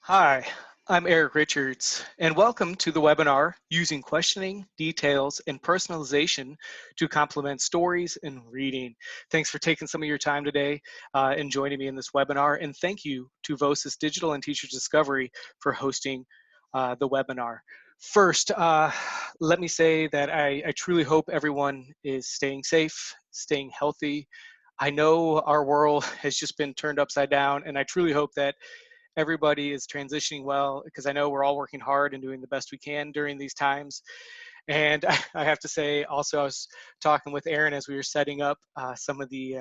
Hi, I'm Eric Richards, and welcome to the webinar Using Questioning, Details, and Personalization to Complement Stories and Reading. Thanks for taking some of your time today and joining me in this webinar, and thank you to Voces Digital and Teachers Discovery for hosting the webinar. First, let me say that I truly hope everyone is staying safe, staying healthy. I know our world has just been turned upside down, and I truly hope that everybody is transitioning well, because I know we're all working hard and doing the best we can during these times. And I have to say, also, I was talking with Aaron as we were setting up some of the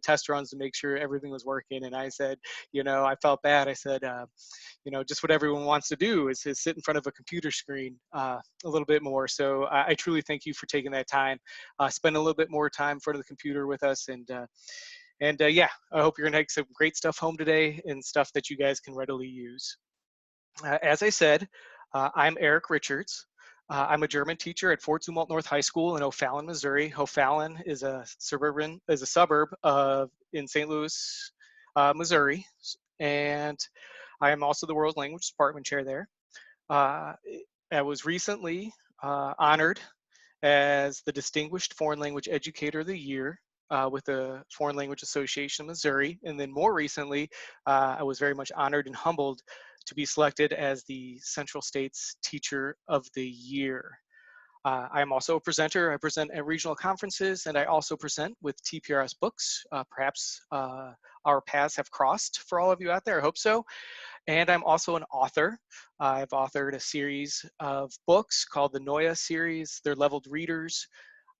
test runs to make sure everything was working. And I said, I felt bad. I said, just what everyone wants to do is sit in front of a computer screen a little bit more. So I truly thank you for taking that time, spend a little bit more time in front of the computer with us, and yeah, I hope you're gonna take some great stuff home today and stuff that you guys can readily use. As I said, I'm Eric Richards. I'm a German teacher at Fort Zumwalt North High School in O'Fallon, Missouri. O'Fallon is a suburb of in St. Louis, Missouri, and I am also the World Language Department Chair there. Uh, I was recently honored as the Distinguished Foreign Language Educator of the Year with the Foreign Language Association of Missouri. And then more recently, I was very much honored and humbled to be selected as the Central States Teacher of the Year. I am also a presenter. I present at regional conferences, and I also present with TPRS Books. Perhaps our paths have crossed for all of you out there. I hope so. And I'm also an author. I've authored a series of books called the Noya series. They're leveled readers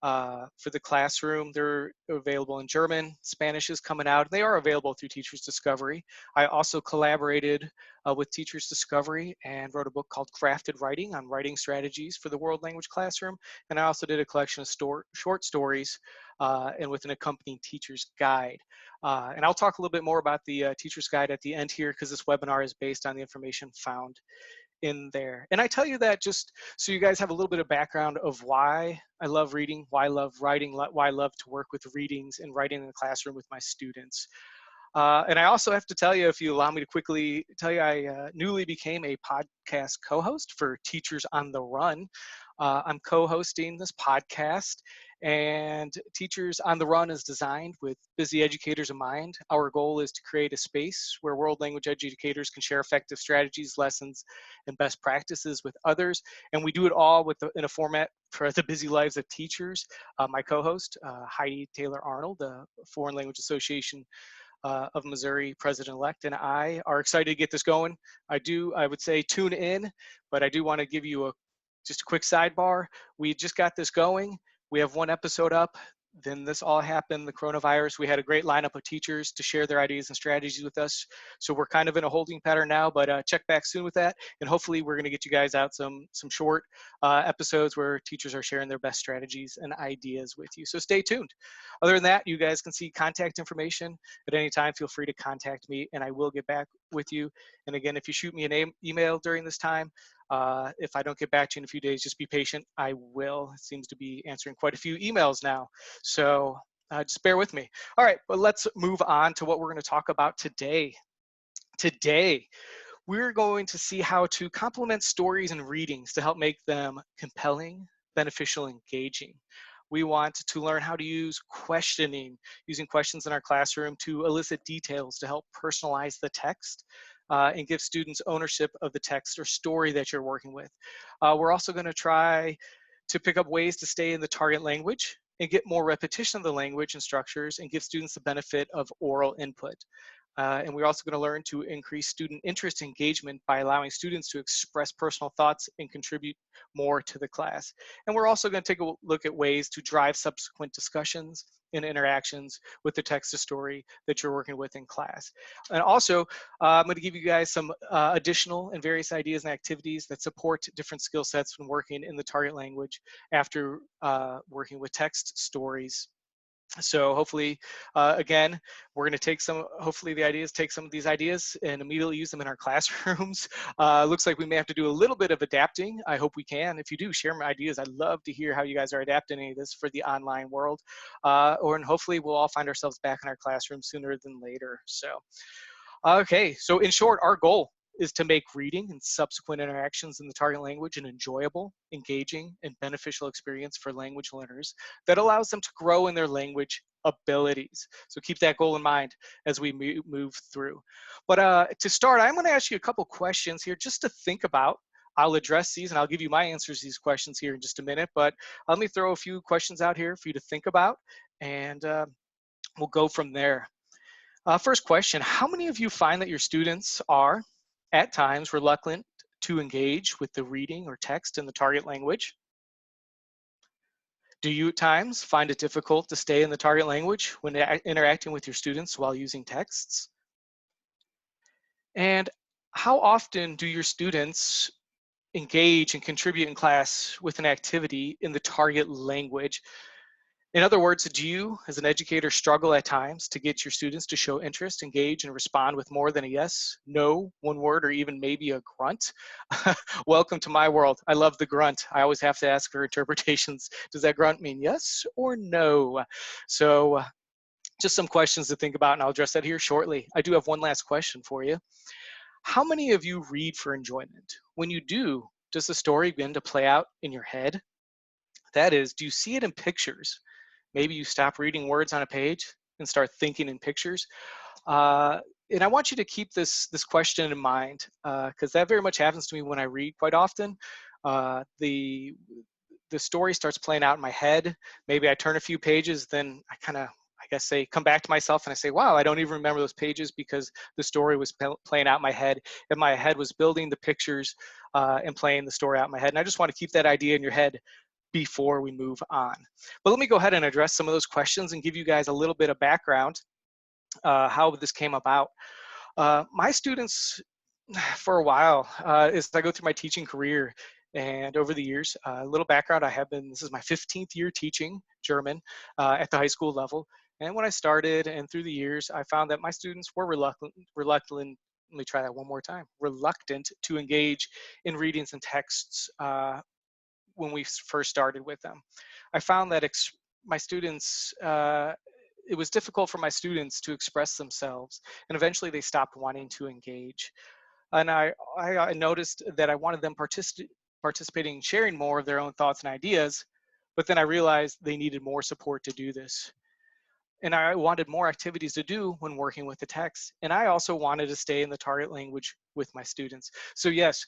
for the classroom. They're available in German. Spanish is coming out. They are available through Teachers Discovery. I also collaborated with Teachers Discovery and wrote a book called Crafted Writing on writing strategies for the world language classroom. And I also did a collection of short stories and with an accompanying teacher's guide. And I'll talk a little bit more about the teacher's guide at the end here, because this webinar is based on the information found in there. And I tell you that just so you guys have a little bit of background of why I love reading, why I love writing, why I love to work with readings and writing in the classroom with my students. And I also have to tell you, if you allow me to quickly tell you, I newly became a podcast co-host for Teachers on the Run. I'm co-hosting this podcast, and Teachers on the Run is designed with busy educators in mind. Our goal is to create a space where world language educators can share effective strategies, lessons, and best practices with others. And we do it all in a format for the busy lives of teachers. My co-host, Heidi Taylor-Arnold, the Foreign Language Association of Missouri president-elect, and I are excited to get this going. I would say tune in, but I do want to give you just a quick sidebar. We just got this going. We have one episode up. Then this all happened, the coronavirus. We had a great lineup of teachers to share their ideas and strategies with us. So we're kind of in a holding pattern now, but check back soon with that. And hopefully we're gonna get you guys out some short episodes where teachers are sharing their best strategies and ideas with you. So stay tuned. Other than that, you guys can see contact information at any time. Feel free to contact me and I will get back with you. And again, if you shoot me an email during this time, if I don't get back to you in a few days, just be patient. I will. It seems to be answering quite a few emails now. So just bear with me. All right, but let's move on to what we're going to talk about today. Today, we're going to see how to complement stories and readings to help make them compelling, beneficial, engaging. We want to learn how to use questioning, using questions in our classroom to elicit details to help personalize the text and give students ownership of the text or story that you're working with. We're also going to try to pick up ways to stay in the target language and get more repetition of the language and structures and give students the benefit of oral input. And we're also going to learn to increase student interest engagement by allowing students to express personal thoughts and contribute more to the class. And we're also going to take a look at ways to drive subsequent discussions and interactions with the text to story that you're working with in class. And also, I'm going to give you guys some additional and various ideas and activities that support different skill sets when working in the target language after working with text stories. So hopefully, again, we're going to take take some of these ideas and immediately use them in our classrooms. Looks like we may have to do a little bit of adapting. I hope we can. If you do, share my ideas. I'd love to hear how you guys are adapting any of this for the online world. And hopefully we'll all find ourselves back in our classroom sooner than later. So, okay, so in short, our goal is to make reading and subsequent interactions in the target language an enjoyable, engaging, and beneficial experience for language learners that allows them to grow in their language abilities. So keep that goal in mind as we move through. But to start, I'm going to ask you a couple questions here just to think about. I'll address these and I'll give you my answers to these questions here in just a minute, but let me throw a few questions out here for you to think about, and we'll go from there. First question, how many of you find that your students are, at times, reluctant to engage with the reading or text in the target language? Do you at times find it difficult to stay in the target language when interacting with your students while using texts? And how often do your students engage and contribute in class with an activity in the target language? In other words, do you, as an educator, struggle at times to get your students to show interest, engage, and respond with more than a yes, no, one word, or even maybe a grunt? Welcome to my world. I love the grunt. I always have to ask for interpretations. Does that grunt mean yes or no? So just some questions to think about, and I'll address that here shortly. I do have one last question for you. How many of you read for enjoyment? When you do, does the story begin to play out in your head? That is, do you see it in pictures? Maybe you stop reading words on a page and start thinking in pictures. Uh, and I want you to keep this question in mind, because that very much happens to me when I read quite often. The story starts playing out in my head. Maybe I turn a few pages, then I kind of, I guess, come back to myself and I say, wow, I don't even remember those pages because the story was playing out in my head, and my head was building the pictures and playing the story out in my head. And I just want to keep that idea in your head before we move on. But let me go ahead and address some of those questions and give you guys a little bit of background how this came about. My students, for a while, as I go through my teaching career and over the years, a little background, this is my 15th year teaching German at the high school level. And when I started and through the years, I found that my students were reluctant, let me try that one more time, reluctant to engage in readings and texts when we first started with them. I found that my students, it was difficult for my students to express themselves, and eventually they stopped wanting to engage. And I noticed that I wanted them participating, sharing more of their own thoughts and ideas, but then I realized they needed more support to do this. And I wanted more activities to do when working with the text. And I also wanted to stay in the target language with my students. So yes,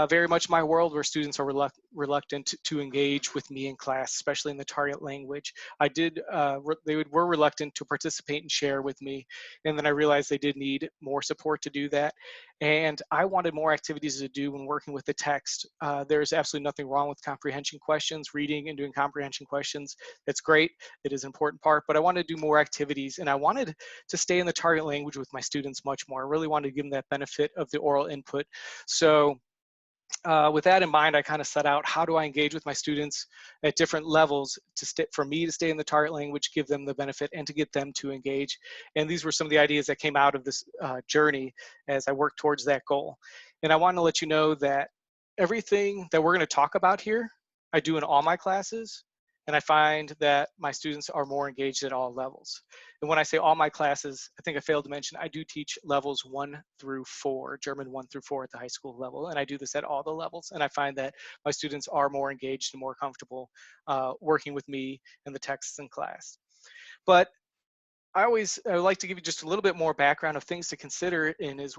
very much my world where students are reluctant to engage with me in class, especially in the target language. They were reluctant to participate and share with me. And then I realized they did need more support to do that. And I wanted more activities to do when working with the text. There's absolutely nothing wrong with comprehension questions, reading and doing comprehension questions. It's great. It is an important part, but I wanted to do more activities, and I wanted to stay in the target language with my students much more. I really wanted to give them that benefit of the oral input. So with that in mind, I kind of set out, how do I engage with my students at different levels for me to stay in the target language, give them the benefit, and to get them to engage. And these were some of the ideas that came out of this journey as I worked towards that goal. And I want to let you know that everything that we're going to talk about here, I do in all my classes. And I find that my students are more engaged at all levels. And when I say all my classes, I think I failed to mention, I do teach levels 1 through 4, German 1 through 4 at the high school level. And I do this at all the levels. And I find that my students are more engaged and more comfortable working with me and the texts in class. But I like to give you just a little bit more background of things to consider is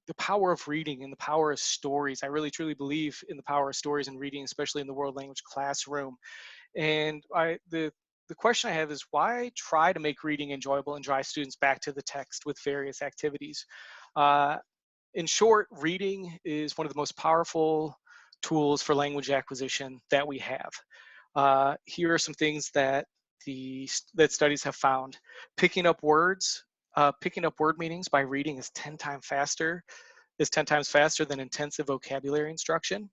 the power of reading and the power of stories. I really truly believe in the power of stories and reading, especially in the world language classroom. And the question I have is, why try to make reading enjoyable and drive students back to the text with various activities? In short, reading is one of the most powerful tools for language acquisition that we have. Here are some things that studies have found. Picking up word meanings by reading is 10 times faster than intensive vocabulary instruction.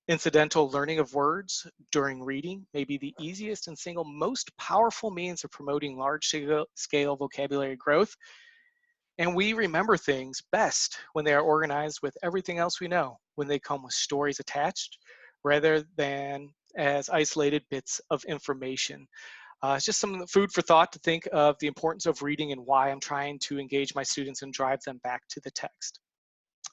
Incidental learning of words during reading may be the easiest and single most powerful means of promoting large-scale vocabulary growth. And we remember things best when they are organized with everything else we know, when they come with stories attached, rather than as isolated bits of information. It's just some food for thought to think of the importance of reading and why I'm trying to engage my students and drive them back to the text.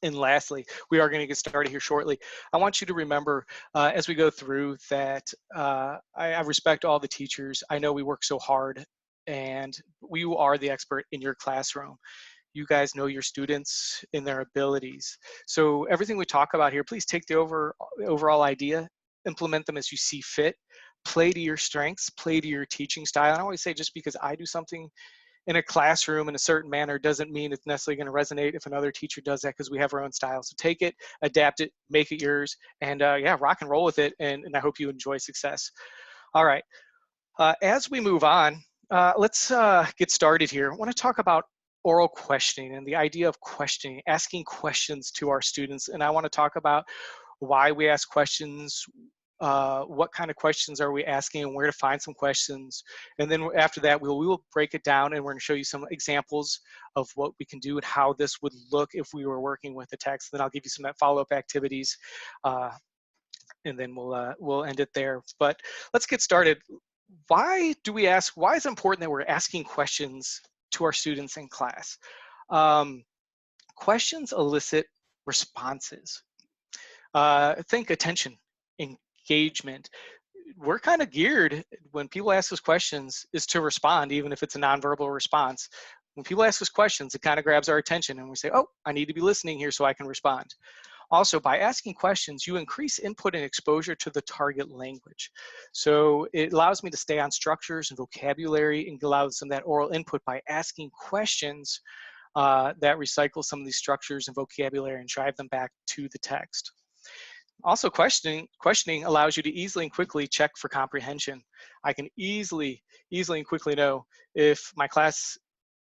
And lastly, we are going to get started here shortly. I want you to remember as we go through that I respect all the teachers. I know we work so hard, and you are the expert in your classroom. You guys know your students and their abilities. So everything we talk about here, please take the overall idea, implement them as you see fit, play to your strengths, play to your teaching style. And I always say just because I do something in a classroom in a certain manner doesn't mean it's necessarily going to resonate if another teacher does that, because we have our own style. So take it, adapt it, make it yours, and yeah, rock and roll with it. And I hope you enjoy success. All right, as we move on, let's get started here. I want to talk about oral questioning and the idea of questioning, asking questions to our students. And I want to talk about why we ask questions, what kind of questions are we asking, and where to find some questions. And then after that, we will break it down, and we're going to show you some examples of what we can do and how this would look if we were working with the text. Then I'll give you some follow-up activities, and then we'll end it there. But let's get started. Why do we ask? Why is it important that we're asking questions to our students in class? Questions elicit responses. Think attention, engagement. We're kind of geared when people ask us questions is to respond, even if it's a nonverbal response. When people ask us questions, it kind of grabs our attention and we say, oh, I need to be listening here so I can respond. Also, by asking questions, you increase input and exposure to the target language. So it allows me to stay on structures and vocabulary and allows some of that oral input by asking questions that recycle some of these structures and vocabulary and drive them back to the text. Also, questioning allows you to easily and quickly check for comprehension. I can easily and quickly know if my class,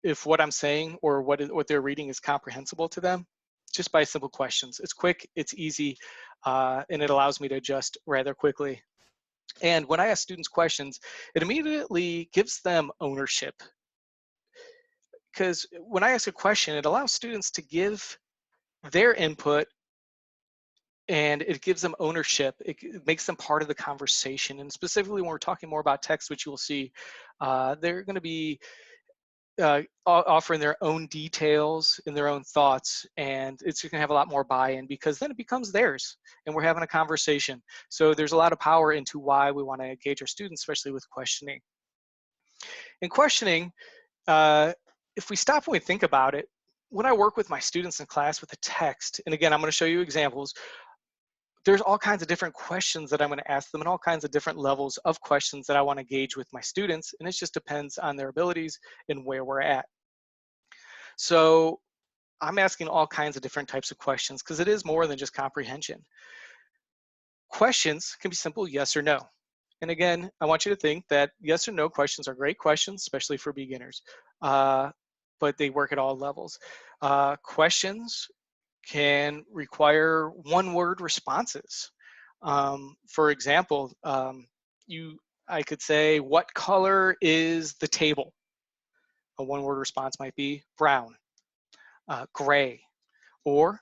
if what I'm saying or what they're reading is comprehensible to them, just by simple questions. It's quick, it's easy, and it allows me to adjust rather quickly. And when I ask students questions, it immediately gives them ownership. Because when I ask a question, it allows students to give their input, and it gives them ownership. It makes them part of the conversation. And specifically when we're talking more about text, which you'll see, they're going to be offering their own details and their own thoughts, and it's going to have a lot more buy-in because then it becomes theirs and we're having a conversation. So there's a lot of power into why we want to engage our students, especially with questioning. In questioning, if we stop and we think about it, when I work with my students in class with the text, and again, I'm going to show you examples, there's all kinds of different questions that I'm going to ask them and all kinds of different levels of questions that I want to engage with my students. And it just depends on their abilities and where we're at. So I'm asking all kinds of different types of questions because it is more than just comprehension. Questions can be simple yes or no. And again, I want you to think that yes or no questions are great questions, especially for beginners, but they work at all levels. Questions can require one-word responses. For example, I could say, what color is the table? A one-word response might be brown, gray, or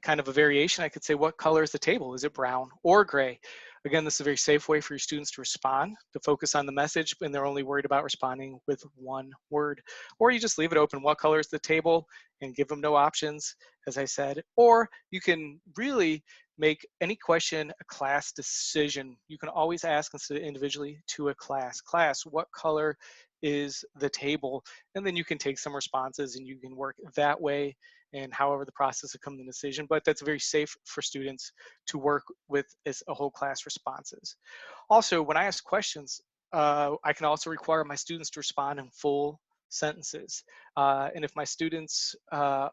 kind of a variation, I could say, what color is the table? Is it brown or gray? Again, this is a very safe way for your students to respond, to focus on the message, and they're only worried about responding with one word. Or you just leave it open, what color is the table, and give them no options, as I said. Or you can really make any question a class decision. You can always ask instead of individually to a class. Class, what color is the table? And then you can take some responses and you can work that way, and however the process of coming to the decision. But that's very safe for students to work with as a whole class responses. Also, when I ask questions, I can also require my students to respond in full sentences. And if my students are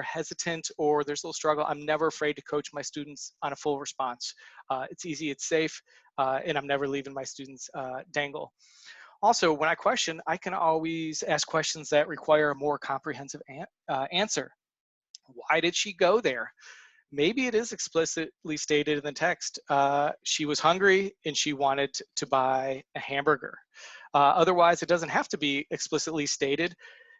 hesitant or there's a little struggle, I'm never afraid to coach my students on a full response. It's easy, it's safe, and I'm never leaving my students dangle. Also, when I question, I can always ask questions that require a more comprehensive answer. Why did she go there? Maybe it is explicitly stated in the text. She was hungry and she wanted to buy a hamburger. Otherwise, it doesn't have to be explicitly stated.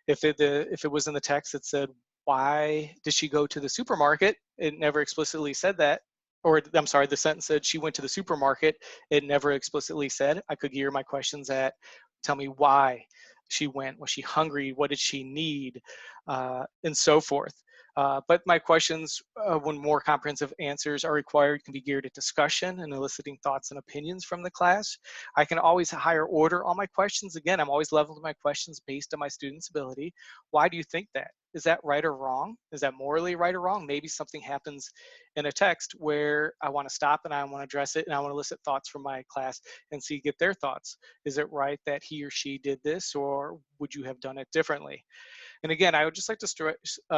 If it was in the text, it said, why did she go to the supermarket? It never explicitly said that. Or I'm sorry, the sentence said she went to the supermarket. It never explicitly said. I could gear my questions at, tell me why she went. Was she hungry? What did she need? And so forth. But my questions, when more comprehensive answers are required, can be geared at discussion and eliciting thoughts and opinions from the class. I can always higher order all my questions. Again, I'm always leveling my questions based on my students' ability. Why do you think that? Is that right or wrong? Is that morally right or wrong? Maybe something happens in a text where I want to stop and I want to address it and I want to elicit thoughts from my class and get their thoughts. Is it right that he or she did this, or would you have done it differently? And again, I would just like to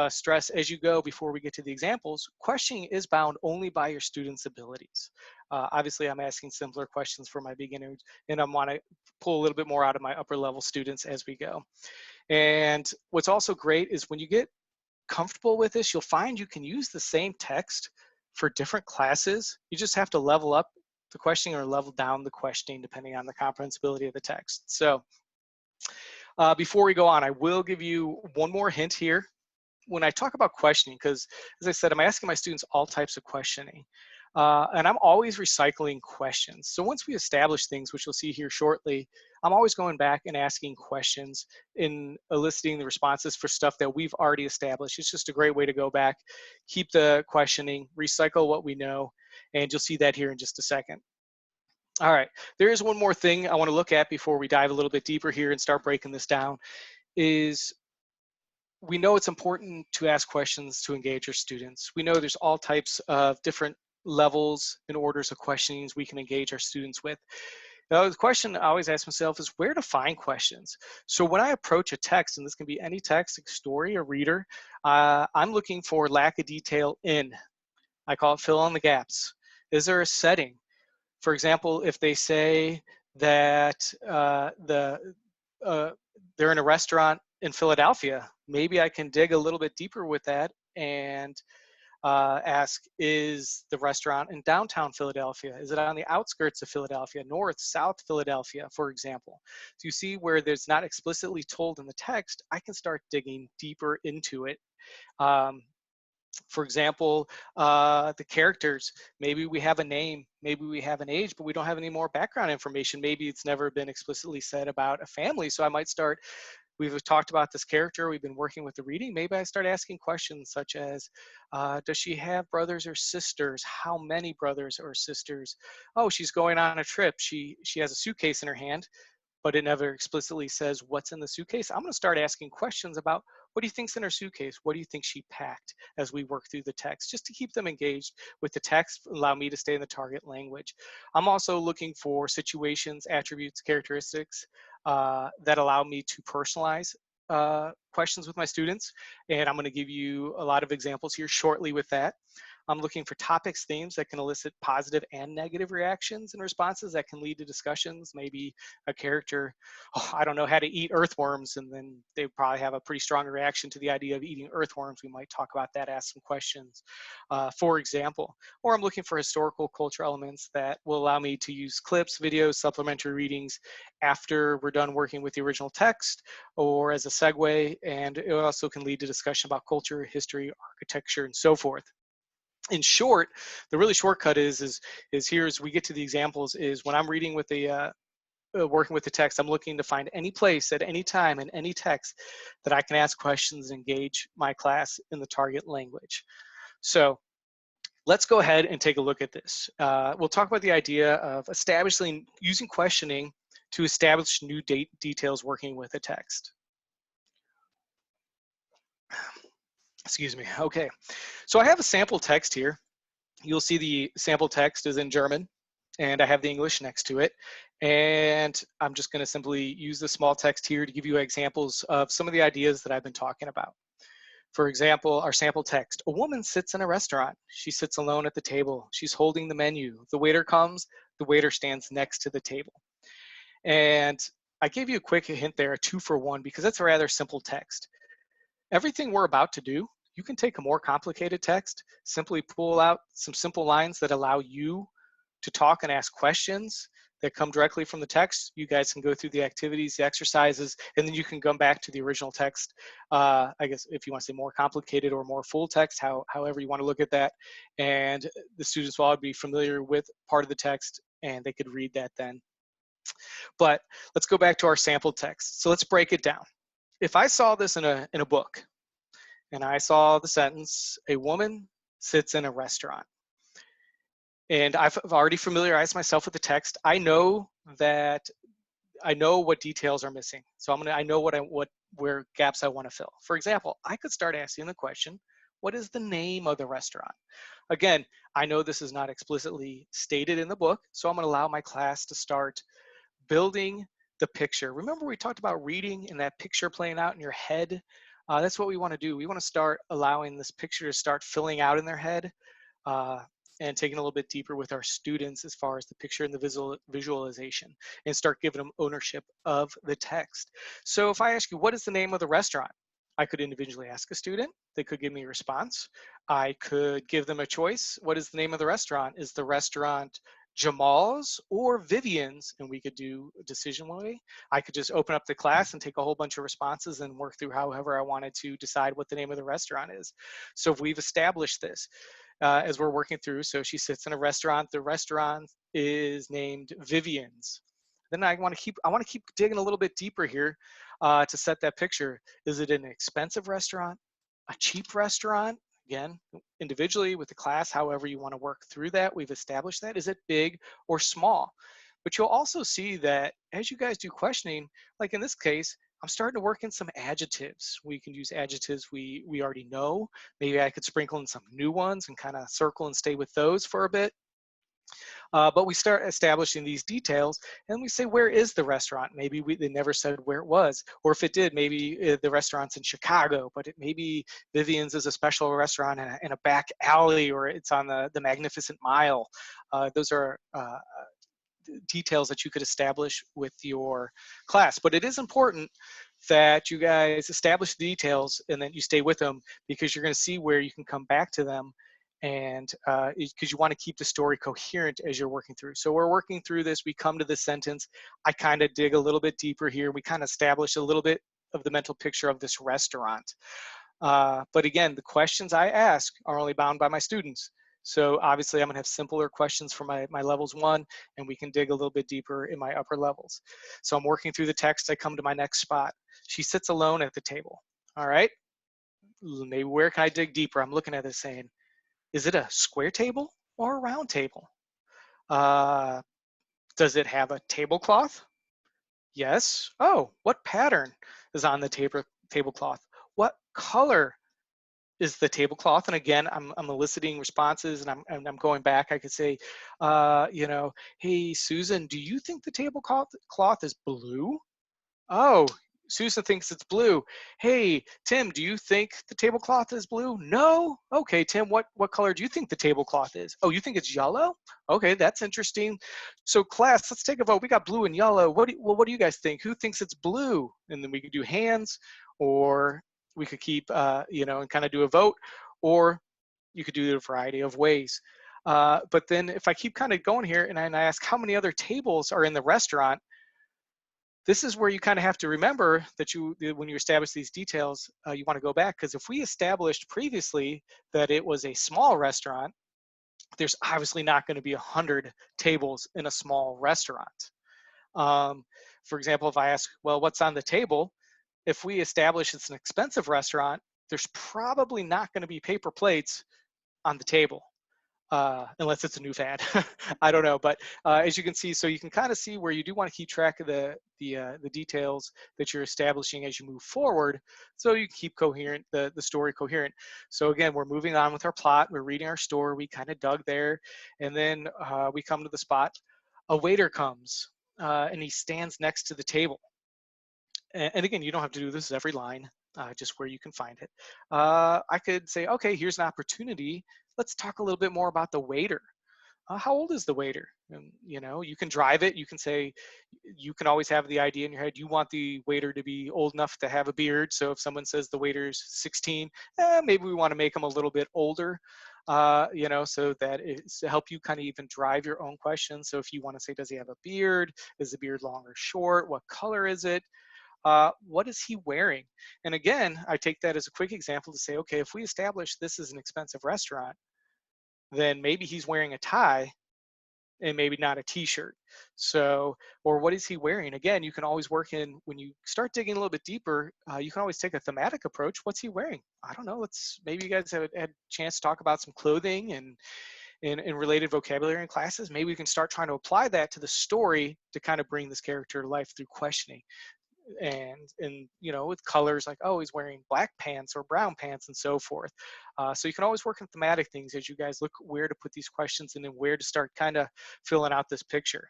stress as you go before we get to the examples, questioning is bound only by your students' abilities. Obviously, I'm asking simpler questions for my beginners, and I want to pull a little bit more out of my upper level students as we go. And what's also great is when you get comfortable with this, you'll find you can use the same text for different classes. You just have to level up the questioning or level down the questioning depending on the comprehensibility of the text. So before we go on, I will give you one more hint here. When I talk about questioning, because as I said, I'm asking my students all types of questioning. And I'm always recycling questions. So once we establish things, which you'll see here shortly, I'm always going back and asking questions and eliciting the responses for stuff that we've already established. It's just a great way to go back, keep the questioning, recycle what we know, and you'll see that here in just a second. All right, there is one more thing I want to look at before we dive a little bit deeper here and start breaking this down, is we know it's important to ask questions to engage your students. We know there's all types of different levels and orders of questionings we can engage our students with. Now, the question I always ask myself is where to find questions. So when I approach a text, and this can be any text, a story, a reader, I'm looking for lack of detail in. I call it fill in the gaps. Is there a setting? For example, if they say that they're in a restaurant in Philadelphia, maybe I can dig a little bit deeper with that and ask, is the restaurant in downtown Philadelphia? Is it on the outskirts of Philadelphia, north, south Philadelphia, for example? So you see where there's not explicitly told in the text, I can start digging deeper into it. For example, the characters, maybe we have a name, maybe we have an age, but we don't have any more background information. Maybe it's never been explicitly said about a family. So I might start, we've talked about this character, we've been working with the reading. Maybe I start asking questions such as, does she have brothers or sisters? How many brothers or sisters? Oh, she's going on a trip. She has a suitcase in her hand, but it never explicitly says what's in the suitcase. I'm going to start asking questions about what do you think's in her suitcase? What do you think she packed as we work through the text, just to keep them engaged with the text, allow me to stay in the target language. I'm also looking for situations, attributes, characteristics that allow me to personalize questions with my students. And I'm going to give you a lot of examples here shortly with that. I'm looking for topics, themes that can elicit positive and negative reactions and responses that can lead to discussions. Maybe a character, oh, I don't know how to eat earthworms, and then they probably have a pretty strong reaction to the idea of eating earthworms. We might talk about that, ask some questions, for example. Or I'm looking for historical culture elements that will allow me to use clips, videos, supplementary readings after we're done working with the original text, or as a segue, and it also can lead to discussion about culture, history, architecture, and so forth. In short, the really shortcut is here as we get to the examples is when I'm reading with the working with the text, I'm looking to find any place at any time in any text that I can ask questions and engage my class in the target language. So let's go ahead and take a look at this. We'll talk about the idea of using questioning to establish new details working with a text. Excuse me. Okay, so I have a sample text here. You'll see the sample text is in German, and I have the English next to it. And I'm just going to simply use the small text here to give you examples of some of the ideas that I've been talking about. For example, our sample text, a woman sits in a restaurant. She sits alone at the table. She's holding the menu. The waiter comes, the waiter stands next to the table. And I gave you a quick hint there, a 2-for-1, because that's a rather simple text. Everything we're about to do, you can take a more complicated text, simply pull out some simple lines that allow you to talk and ask questions that come directly from the text. You guys can go through the activities, the exercises, and then you can come back to the original text. I guess if you want to say more complicated or more full text, however you want to look at that. And the students will all be familiar with part of the text and they could read that then. But let's go back to our sample text. So let's break it down. If I saw this in a book, and I saw the sentence, a woman sits in a restaurant. And I've already familiarized myself with the text. That I know what details are missing. So I know where gaps I want to fill. For example, I could start asking the question, what is the name of the restaurant? Again, I know this is not explicitly stated in the book, so I'm going to allow my class to start building the picture. Remember we talked about reading and that picture playing out in your head? That's what we want to do. We want to start allowing this picture to start filling out in their head, uh, and taking a little bit deeper with our students as far as the picture and the visualization, and start giving them ownership of the text. So if I ask you, what is the name of the restaurant? I could individually ask a student. They could give me a response. I could give them a choice. What is the name of the restaurant? Is the restaurant Jamal's or Vivian's? And we could do a decision way. I could just open up the class and take a whole bunch of responses and work through however I wanted to decide what the name of the restaurant is. So if we've established this, as we're working through. So she sits in a restaurant. The restaurant is named Vivian's. Then I want to keep digging a little bit deeper here, to set that picture. Is it an expensive restaurant, a cheap restaurant? Again, individually with the class, however you want to work through that, we've established that. Is it big or small? But you'll also see that as you guys do questioning, like in this case, I'm starting to work in some adjectives. We can use adjectives we already know. Maybe I could sprinkle in some new ones and kind of circle and stay with those for a bit. But we start establishing these details, and we say, where is the restaurant? Maybe they never said where it was. Or if it did, maybe the restaurant's in Chicago, but maybe Vivian's is a special restaurant in a back alley, or it's on the Magnificent Mile. Those are details that you could establish with your class. But it is important that you guys establish the details and then you stay with them, because you're going to see where you can come back to them, and because you want to keep the story coherent as you're working through. So we're working through this, we come to this sentence, I kind of dig a little bit deeper here, we kind of establish a little bit of the mental picture of this restaurant. But again, the questions I ask are only bound by my students. So obviously I'm gonna have simpler questions for my levels 1, and we can dig a little bit deeper in my upper levels. So I'm working through the text, I come to my next spot. She sits alone at the table. All right, maybe where can I dig deeper? I'm looking at this saying, is it a square table or a round table? Uh, does it have a tablecloth? Yes. Oh, what pattern is on the tablecloth? What color is the tablecloth? And again, I'm eliciting responses, and I'm going back. I could say, hey Susan, do you think the tablecloth is blue? Oh, Susan thinks it's blue. Hey Tim, do you think the tablecloth is blue? No. Okay, Tim, what color do you think the tablecloth is? Oh, you think it's yellow? Okay, that's interesting. So class, let's take a vote. We got blue and yellow. What do you guys think? Who thinks it's blue? And then we could do hands, or we could keep, and kind of do a vote, or you could do it a variety of ways. But then if I keep kind of going here and I ask how many other tables are in the restaurant, this is where you kind of have to remember that when you establish these details, you want to go back, because if we established previously that it was a small restaurant, there's obviously not going to be 100 tables in a small restaurant. For example, if I ask, well, what's on the table? If we establish it's an expensive restaurant, there's probably not going to be paper plates on the table, unless it's a new fad. I don't know, but as you can see, so you can kind of see where you do want to keep track of the details that you're establishing as you move forward, so you can keep the story coherent. So again, we're moving on with our plot. We're reading our story. We kind of dug there, and then we come to the spot. A waiter comes, and he stands next to the table. And again, you don't have to do this every line, just where you can find it. I could say, okay, here's an opportunity. Let's talk a little bit more about the waiter. How old is the waiter? And you can drive it. You can say, you can always have the idea in your head, you want the waiter to be old enough to have a beard. So if someone says the waiter's 16, maybe we want to make them a little bit older, so that it's to help you kind of even drive your own questions. So if you want to say, does he have a beard? Is the beard long or short? What color is it? What is he wearing? And again, I take that as a quick example to say, okay, if we establish this is an expensive restaurant, then maybe he's wearing a tie, and maybe not a t-shirt. So, or what is he wearing? Again, you can always work in, when you start digging a little bit deeper, you can always take a thematic approach. What's he wearing? I don't know. Let's, maybe you guys have had a chance to talk about some clothing and related vocabulary in classes. Maybe we can start trying to apply that to the story to kind of bring this character to life through questioning. And you know, with colors like, oh, he's wearing black pants or brown pants and so forth. So you can always work on thematic things as you guys look where to put these questions in and where to start kind of filling out this picture.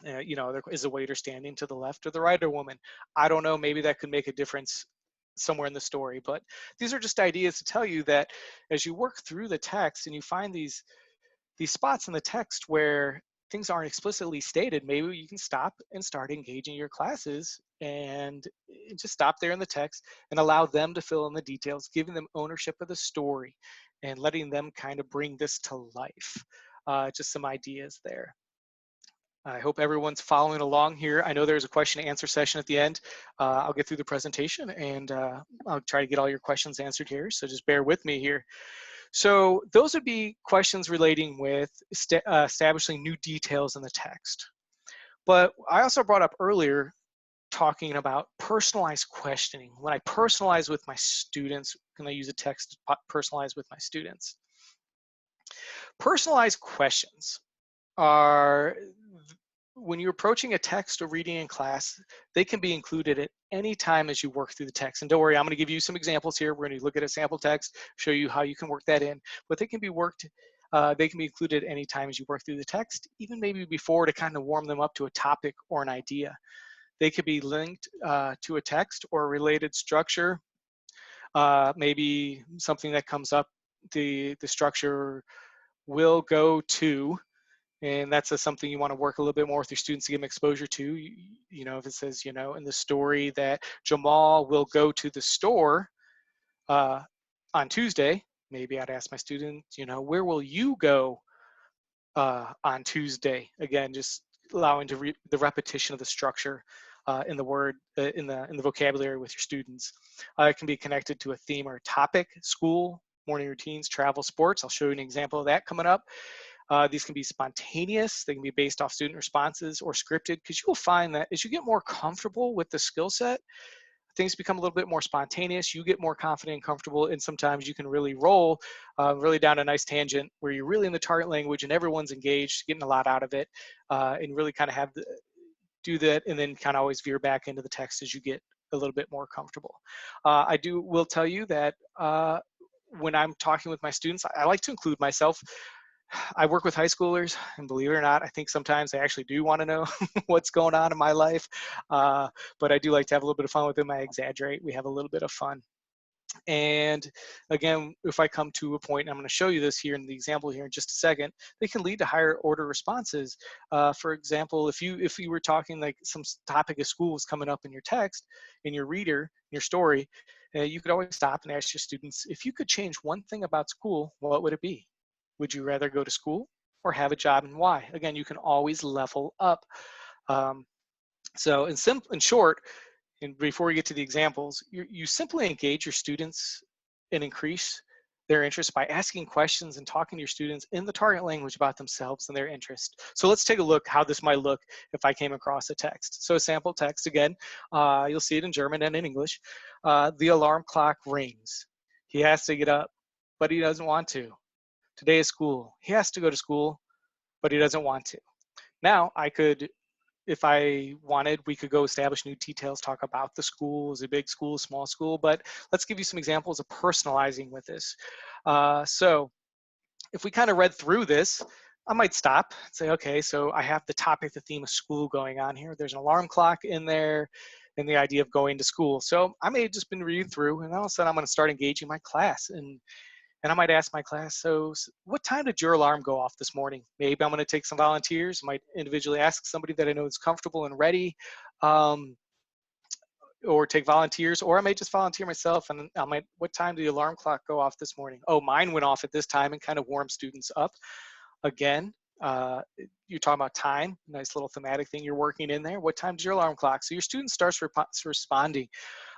You know, there is a waiter standing to the left or the right of a woman. I don't know, maybe that could make a difference somewhere in the story, but these are just ideas to tell you that as you work through the text and you find these spots in the text where things aren't explicitly stated, maybe you can stop and start engaging your classes and just stop there in the text and allow them to fill in the details, giving them ownership of the story and letting them kind of bring this to life. Just some ideas there. I hope everyone's following along here. I know there's a question and answer session at the end. I'll get through the presentation and I'll try to get all your questions answered here. So just bear with me here. So those would be questions relating with establishing new details in the text. But I also brought up earlier talking about personalized questioning. When I personalize with my students, can I use a text to personalize with my students? Personalized questions are, when you're approaching a text or reading in class, they can be included at any time as you work through the text. And don't worry, I'm going to give you some examples here. We're going to look at a sample text, show you how you can work that in, but they can be they can be included any time as you work through the text, even maybe before, to kind of warm them up to a topic or an idea. They could be linked to a text or a related structure, maybe something that comes up, the structure will go to, and that's something you want to work a little bit more with your students to give them exposure to. You know, if it says, you know, in the story that Jamal will go to the store on Tuesday, maybe I'd ask my students, you know, where will you go on Tuesday? Again, just allowing the repetition of the structure in the word, in the vocabulary with your students. It can be connected to a theme or a topic: school, morning routines, travel, sports. I'll show you an example of that coming up. These can be spontaneous. They can be based off student responses, or scripted, because you will find that as you get more comfortable with the skill set, things become a little bit more spontaneous. You get more confident and comfortable, and sometimes you can really roll really down a nice tangent where you're really in the target language and everyone's engaged, getting a lot out of it, and really kind of do that, and then kind of always veer back into the text as you get a little bit more comfortable. Will tell you that when I'm talking with my students, I like to include myself. I work with high schoolers, and believe it or not, I think sometimes they actually do want to know what's going on in my life. But I do like to have a little bit of fun with them. I exaggerate. We have a little bit of fun. And again, if I come to a point, and I'm going to show you this here in the example here in just a second, they can lead to higher order responses. For example, if you were talking like some topic of school was coming up in your text, in your reader, in your story, you could always stop and ask your students, if you could change one thing about school, what would it be? Would you rather go to school or have a job, and why? Again, you can always level up. So in short, and before we get to the examples, you simply engage your students and increase their interest by asking questions and talking to your students in the target language about themselves and their interest. So let's take a look how this might look if I came across a text. So a sample text, again, you'll see it in German and in English. The alarm clock rings. He has to get up, but he doesn't want to. Today is school. He has to go to school, but he doesn't want to. Now, I could, if I wanted, we could go establish new details, talk about the school. Is it a big school, small school? But let's give you some examples of personalizing with this. So if we kind of read through this, I might stop and say, okay, so I have the topic, the theme of school going on here. There's an alarm clock in there and the idea of going to school. So I may have just been reading through, and all of a sudden I'm going to start engaging my class. And I might ask my class, so what time did your alarm go off this morning? Maybe I'm going to take some volunteers. I might individually ask somebody that I know is comfortable and ready, or take volunteers, or I may just volunteer myself. And I might, what time did the alarm clock go off this morning? Oh, mine went off at this time, and kind of warm students up. Again, you're talking about time, nice little thematic thing you're working in there. What time did your alarm clock? So your student starts responding.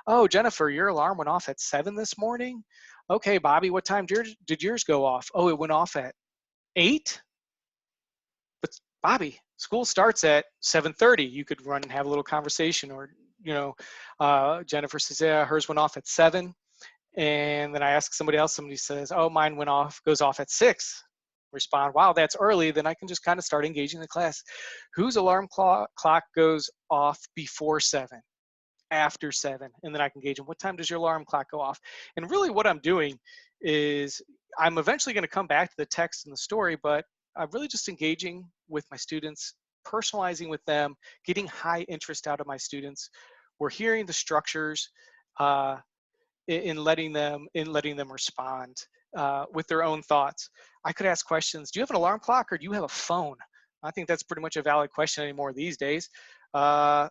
Oh, Jennifer, your alarm went off at 7 this morning. Okay, Bobby, what time did yours go off? Oh, it went off at 8? But Bobby, school starts at 7:30. You could run and have a little conversation, or Jennifer says, yeah, hers went off at 7. And then I ask somebody else, somebody says, oh, mine goes off at 6. Respond, wow, that's early. Then I can just kind of start engaging the class. Whose alarm clock goes off before 7? After 7? And then I can gauge them. What time does your alarm clock go off? And really what I'm doing is I'm eventually going to come back to the text and the story, but I'm really just engaging with my students, personalizing with them, getting high interest out of my students. We're hearing the structures, in letting them respond with their own thoughts. I could ask questions. Do you have an alarm clock or do you have a phone? I think that's pretty much a valid question anymore these days. Uh,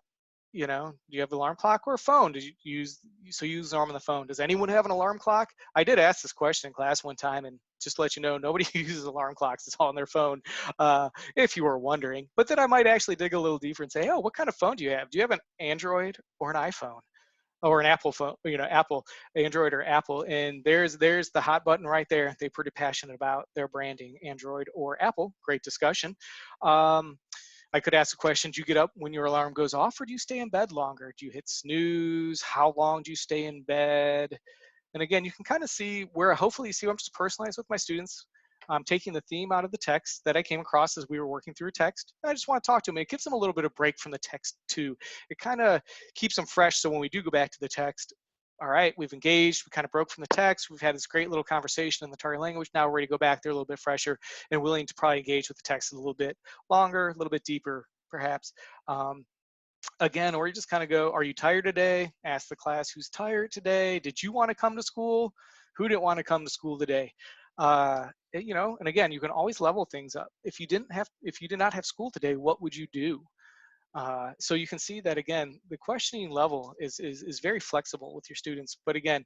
do you have an alarm clock or a phone? Did you use an alarm on the phone? Does anyone have an alarm clock? I did ask this question in class one time, and just to let you know, nobody uses alarm clocks. It's all on their phone, if you were wondering. But then I might actually dig a little deeper and say, oh, what kind of phone do you have? Do you have an Android or an iPhone? Or an Apple phone, Apple, Android or Apple, and there's the hot button right there. They're pretty passionate about their branding, Android or Apple. Great discussion. I could ask a question, do you get up when your alarm goes off, or do you stay in bed longer? Do you hit snooze? How long do you stay in bed? And again, you can kind of see where, hopefully you see I'm just personalized with my students. I'm taking the theme out of the text that I came across as we were working through a text. I just want to talk to them. It gives them a little bit of break from the text too. It kind of keeps them fresh. So when we do go back to the text, all right, we've engaged, we kind of broke from the text. We've had this great little conversation in the target language. Now we're ready to go back there a little bit fresher and willing to probably engage with the text a little bit longer, a little bit deeper, perhaps. Again, or you just kind of go, are you tired today? Ask the class, who's tired today? Did you want to come to school? Who didn't want to come to school today? And again, you can always level things up. If you did not have school today, what would you do? So you can see that, again, the questioning level is very flexible with your students. But again,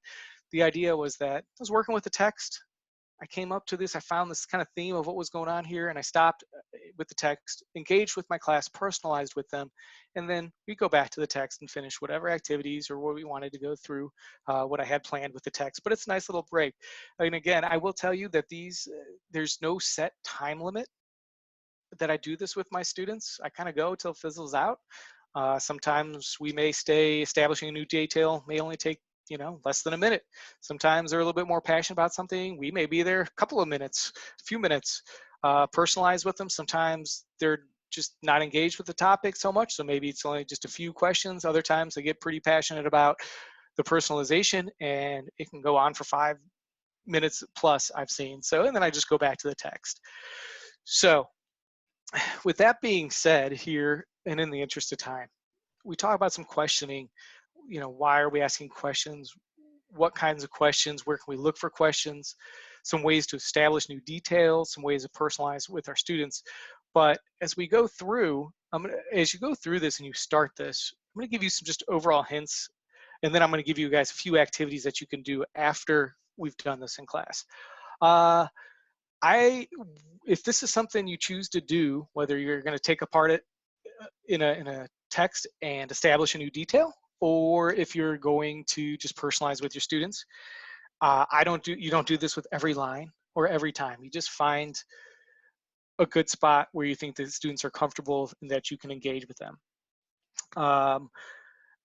the idea was that I was working with the text. I came up to this, I found this kind of theme of what was going on here, and I stopped with the text, engaged with my class, personalized with them, and then we go back to the text and finish whatever activities or what we wanted to go through, what I had planned with the text. But it's a nice little break. I mean, again, I will tell you that there's no set time limit that I do this with my students. I kind of go till it fizzles out. Sometimes we may stay establishing a new detail, may only take less than a minute. Sometimes they're a little bit more passionate about something. We may be there a couple of minutes, a few minutes, personalized with them. Sometimes they're just not engaged with the topic so much. So maybe it's only just a few questions. Other times they get pretty passionate about the personalization, and it can go on for 5 minutes plus, I've seen. So, and then I just go back to the text. So with that being said here, and in the interest of time, we talk about some questioning. Why are we asking questions? What kinds of questions? Where can we look for questions? Some ways to establish new details, some ways to personalize with our students. But as we go through, as you go through this and you start this, I'm going to give you some just overall hints, and then I'm going to give you guys a few activities that you can do after we've done this in class. If this is something you choose to do, whether you're going to take apart it in a text and establish a new detail, or if you're going to just personalize with your students, you don't do this with every line or every time. You just find a good spot where you think the students are comfortable and that you can engage with them.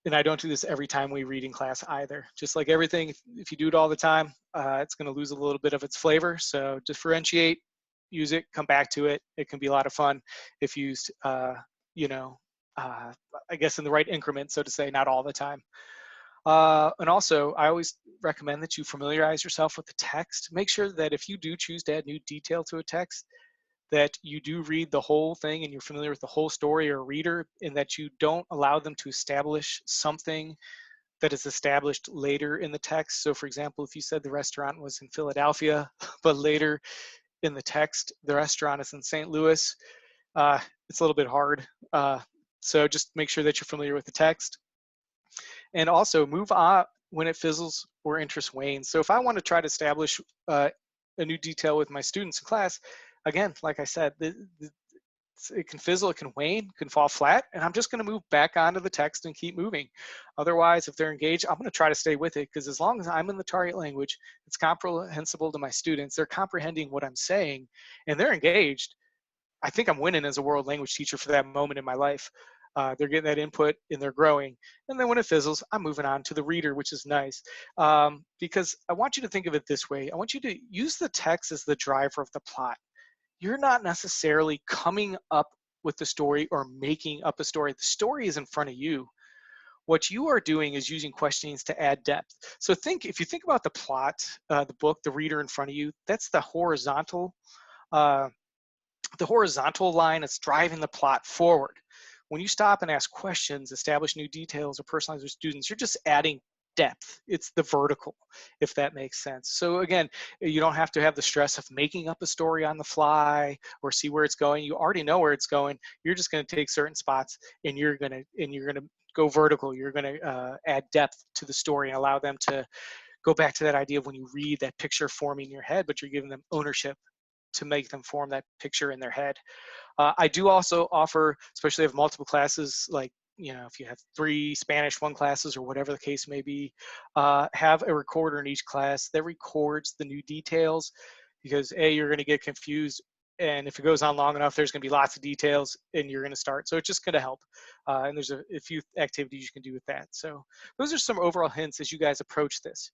And I don't do this every time we read in class either. Just like everything, if you do it all the time, it's going to lose a little bit of its flavor. So differentiate, use it, come back to it. It can be a lot of fun if used, I guess in the right increment, so to say, not all the time. And also, I always recommend that you familiarize yourself with the text. Make sure that if you do choose to add new detail to a text, that you do read the whole thing and you're familiar with the whole story or reader, and that you don't allow them to establish something that is established later in the text. So for example, if you said the restaurant was in Philadelphia, but later in the text, the restaurant is in St. Louis, it's a little bit hard. So just make sure that you're familiar with the text. And also move on when it fizzles or interest wanes. So if I want to try to establish a new detail with my students in class, again, like I said, it can fizzle, it can wane, it can fall flat, and I'm just going to move back onto the text and keep moving. Otherwise, if they're engaged, I'm going to try to stay with it, because as long as I'm in the target language, it's comprehensible to my students, they're comprehending what I'm saying, and they're engaged, I think I'm winning as a world language teacher for that moment in my life. They're getting that input and they're growing. And then when it fizzles, I'm moving on to the reader, which is nice. Because I want you to think of it this way. I want you to use the text as the driver of the plot. You're not necessarily coming up with the story or making up a story. The story is in front of you. What you are doing is using questionings to add depth. So if you think about the plot, the book, the reader in front of you, that's uh, the horizontal line that's driving the plot forward. When you stop and ask questions, establish new details, or personalize your students, you're just adding depth. It's the vertical, if that makes sense. So again, you don't have to have the stress of making up a story on the fly or see where it's going. You already know where it's going. You're just going to take certain spots and you're going to go vertical. You're going to add depth to the story and allow them to go back to that idea of when you read that picture forming in your head, but you're giving them ownership to make them form that picture in their head. I do also offer, especially if multiple classes, like, if you have 3 Spanish 1 classes or whatever the case may be, have a recorder in each class that records the new details, because you're going to get confused. And if it goes on long enough, there's going to be lots of details and you're going to start. So it's just going to help. And there's a few activities you can do with that. So those are some overall hints as you guys approach this.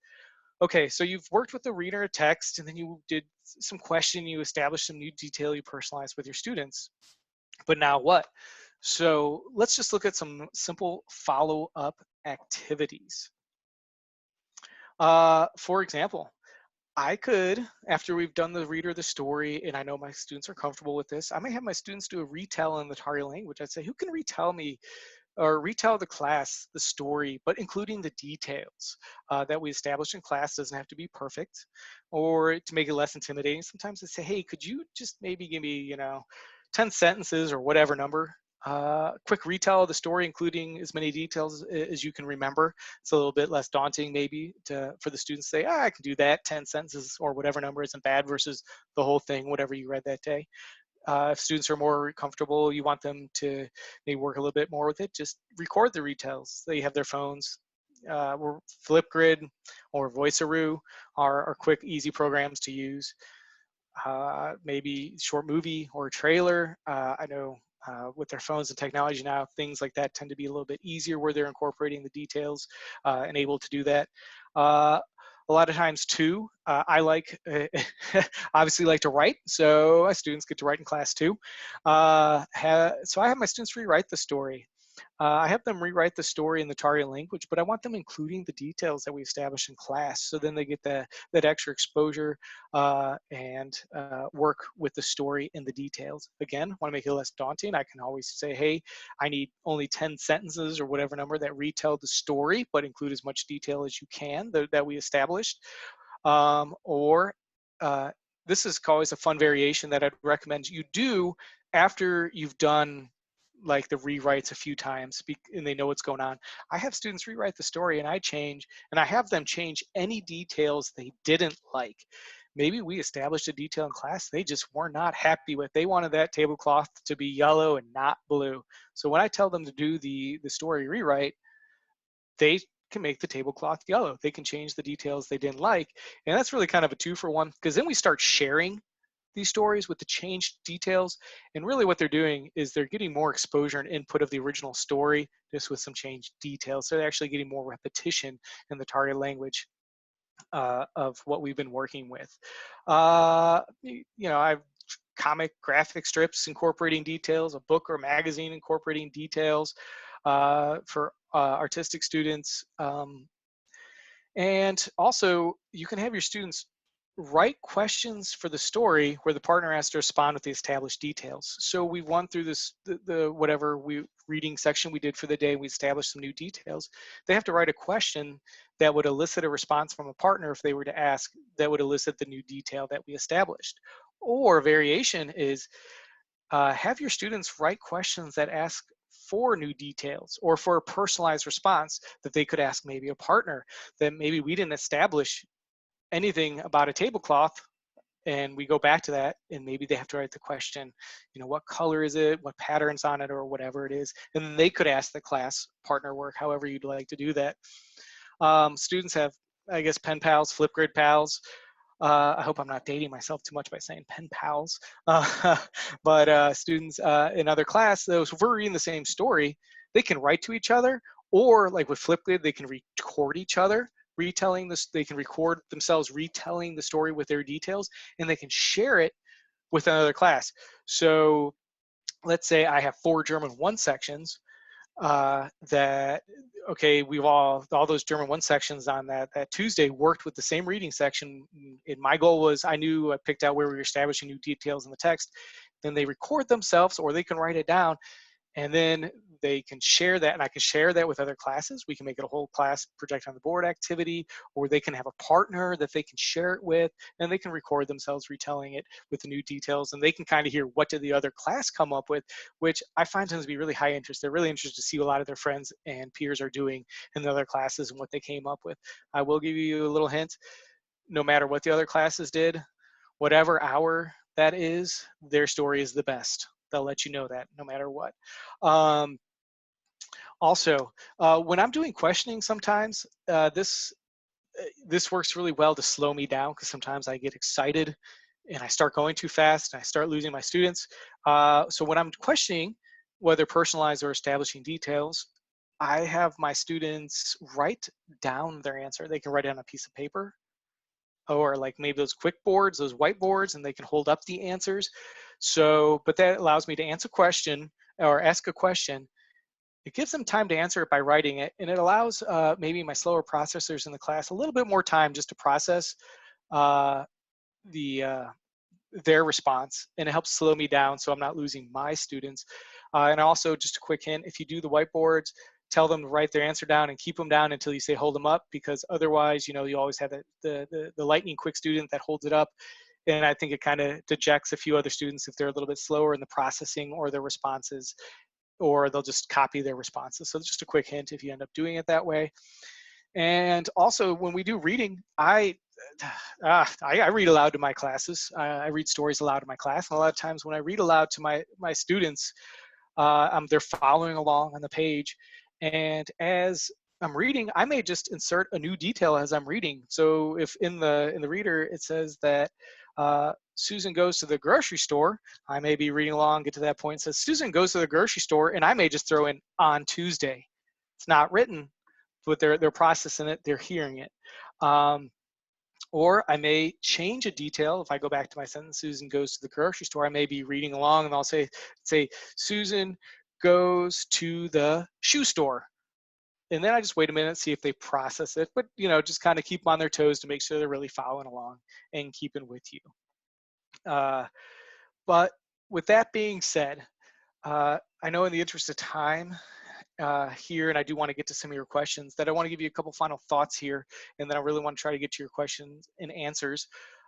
Okay, so you've worked with the reader of text, and then you did some question, you established some new detail, you personalized with your students. But now what? So let's just look at some simple follow-up activities. For example, I could, after we've done the reader of the story, and I know my students are comfortable with this, I may have my students do a retell in the target language. I'd say, who can retell me or retell the class the story, but including the details that we established in class. Doesn't have to be perfect, or to make it less intimidating. Sometimes I say, hey, could you just maybe give me, 10 sentences or whatever number, quick retell of the story, including as many details as you can remember. It's a little bit less daunting maybe for the students to say, I can do that. 10 sentences or whatever number isn't bad versus the whole thing, whatever you read that day. If students are more comfortable, you want them to maybe work a little bit more with it, just record the retells. They have their phones. Flipgrid or Voicearoo are quick, easy programs to use. Maybe short movie or trailer. I know with their phones and technology now, things like that tend to be a little bit easier where they're incorporating the details and able to do that. A lot of times too, I obviously like to write, so my students get to write in class too. So I have my students rewrite the story. I have them rewrite the story in the target language, but I want them including the details that we established in class. So then they get that extra exposure and work with the story in the details. Again, want to make it less daunting. I can always say, hey, I need only 10 sentences or whatever number that retell the story, but include as much detail as you can that we established. Or this is always a fun variation that I'd recommend you do after you've done like the rewrites a few times and they know what's going on. I have students rewrite the story and I have them change any details they didn't like. Maybe we established a detail in class they just were not happy with. They wanted that tablecloth to be yellow and not blue. So when I tell them to do the story rewrite, they can make the tablecloth yellow. They can change the details they didn't like. And that's really kind of a 2-for-1, because then we start sharing these stories with the changed details. And really what they're doing is they're getting more exposure and input of the original story just with some changed details. So they're actually getting more repetition in the target language of what we've been working with. I've comic graphic strips incorporating details, a book or magazine incorporating details for artistic students. And also, you can have your students write questions for the story where the partner has to respond with the established details. So we've gone through this, the whatever reading section we did for the day, we established some new details. They have to write a question that would elicit a response from a partner if they were to ask, that would elicit the new detail that we established. Or variation is have your students write questions that ask for new details or for a personalized response that they could ask maybe a partner that maybe we didn't establish anything about a tablecloth, and we go back to that and maybe they have to write the question, what color is it, what patterns on it, or whatever it is, and then they could ask the class partner work, however you'd like to do that. Students have, I guess, pen pals, Flipgrid pals. I hope I'm not dating myself too much by saying pen pals. But students in other class, those if we're reading the same story, they can write to each other, or like with Flipgrid, they can record each other retelling this. They can record themselves retelling the story with their details, and they can share it with another class. So let's say I have 4 German 1 sections that okay, we've all those German 1 sections on that Tuesday worked with the same reading section. And my goal was I knew I picked out where we were establishing new details in the text. Then they record themselves, or they can write it down, and then they can share that, and I can share that with other classes. We can make it a whole class project on the board activity, or they can have a partner that they can share it with, and they can record themselves retelling it with the new details, and they can kind of hear what did the other class come up with, which I find tends to be really high interest. They're really interested to see what a lot of their friends and peers are doing in the other classes and what they came up with. I will give you a little hint. No matter what the other classes did, whatever hour that is, their story is the best. They'll let you know that no matter what. Um, Also, when I'm doing questioning, sometimes this works really well to slow me down, because sometimes I get excited and I start going too fast and I start losing my students. So when I'm questioning, whether personalized or establishing details, I have my students write down their answer. They can write it on a piece of paper, or like maybe those quick boards, those whiteboards, and they can hold up the answers. So, but that allows me to answer a question or ask a question. It gives them time to answer it by writing it, and it allows maybe my slower processors in the class a little bit more time just to process uh, the their response, and it helps slow me down so I'm not losing my students. And also, just a quick hint: if you do the whiteboards, tell them to write their answer down and keep them down until you say hold them up, because otherwise, you know, you always have the lightning quick student that holds it up, and I think it kind of dejects a few other students if they're a little bit slower in the processing or their responses, or they'll just copy their responses. So just a quick hint if you end up doing it that way. And also, when we do reading, I read aloud to my classes. I read stories aloud to my class. And a lot of times when I read aloud to my students, they're following along on the page. And as I'm reading, I may just insert a new detail as I'm reading. So if in the reader it says that Susan goes to the grocery store, I may be reading along, get to that point, it says Susan goes to the grocery store, and I may just throw in on Tuesday. It's not written, but they're processing it, they're hearing it. Or I may change a detail. If I go back to my sentence, Susan goes to the grocery store, I may be reading along and I'll say Susan goes to the shoe store. And then I just wait a minute, see if they process it. But, you know, just kind of keep them on their toes to make sure they're really following along and keeping with you. But with that being said, I know in the interest of time here, and I do want to get to some of your questions, that I want to give you a couple final thoughts here, and then I really want to try to get to your questions and answers.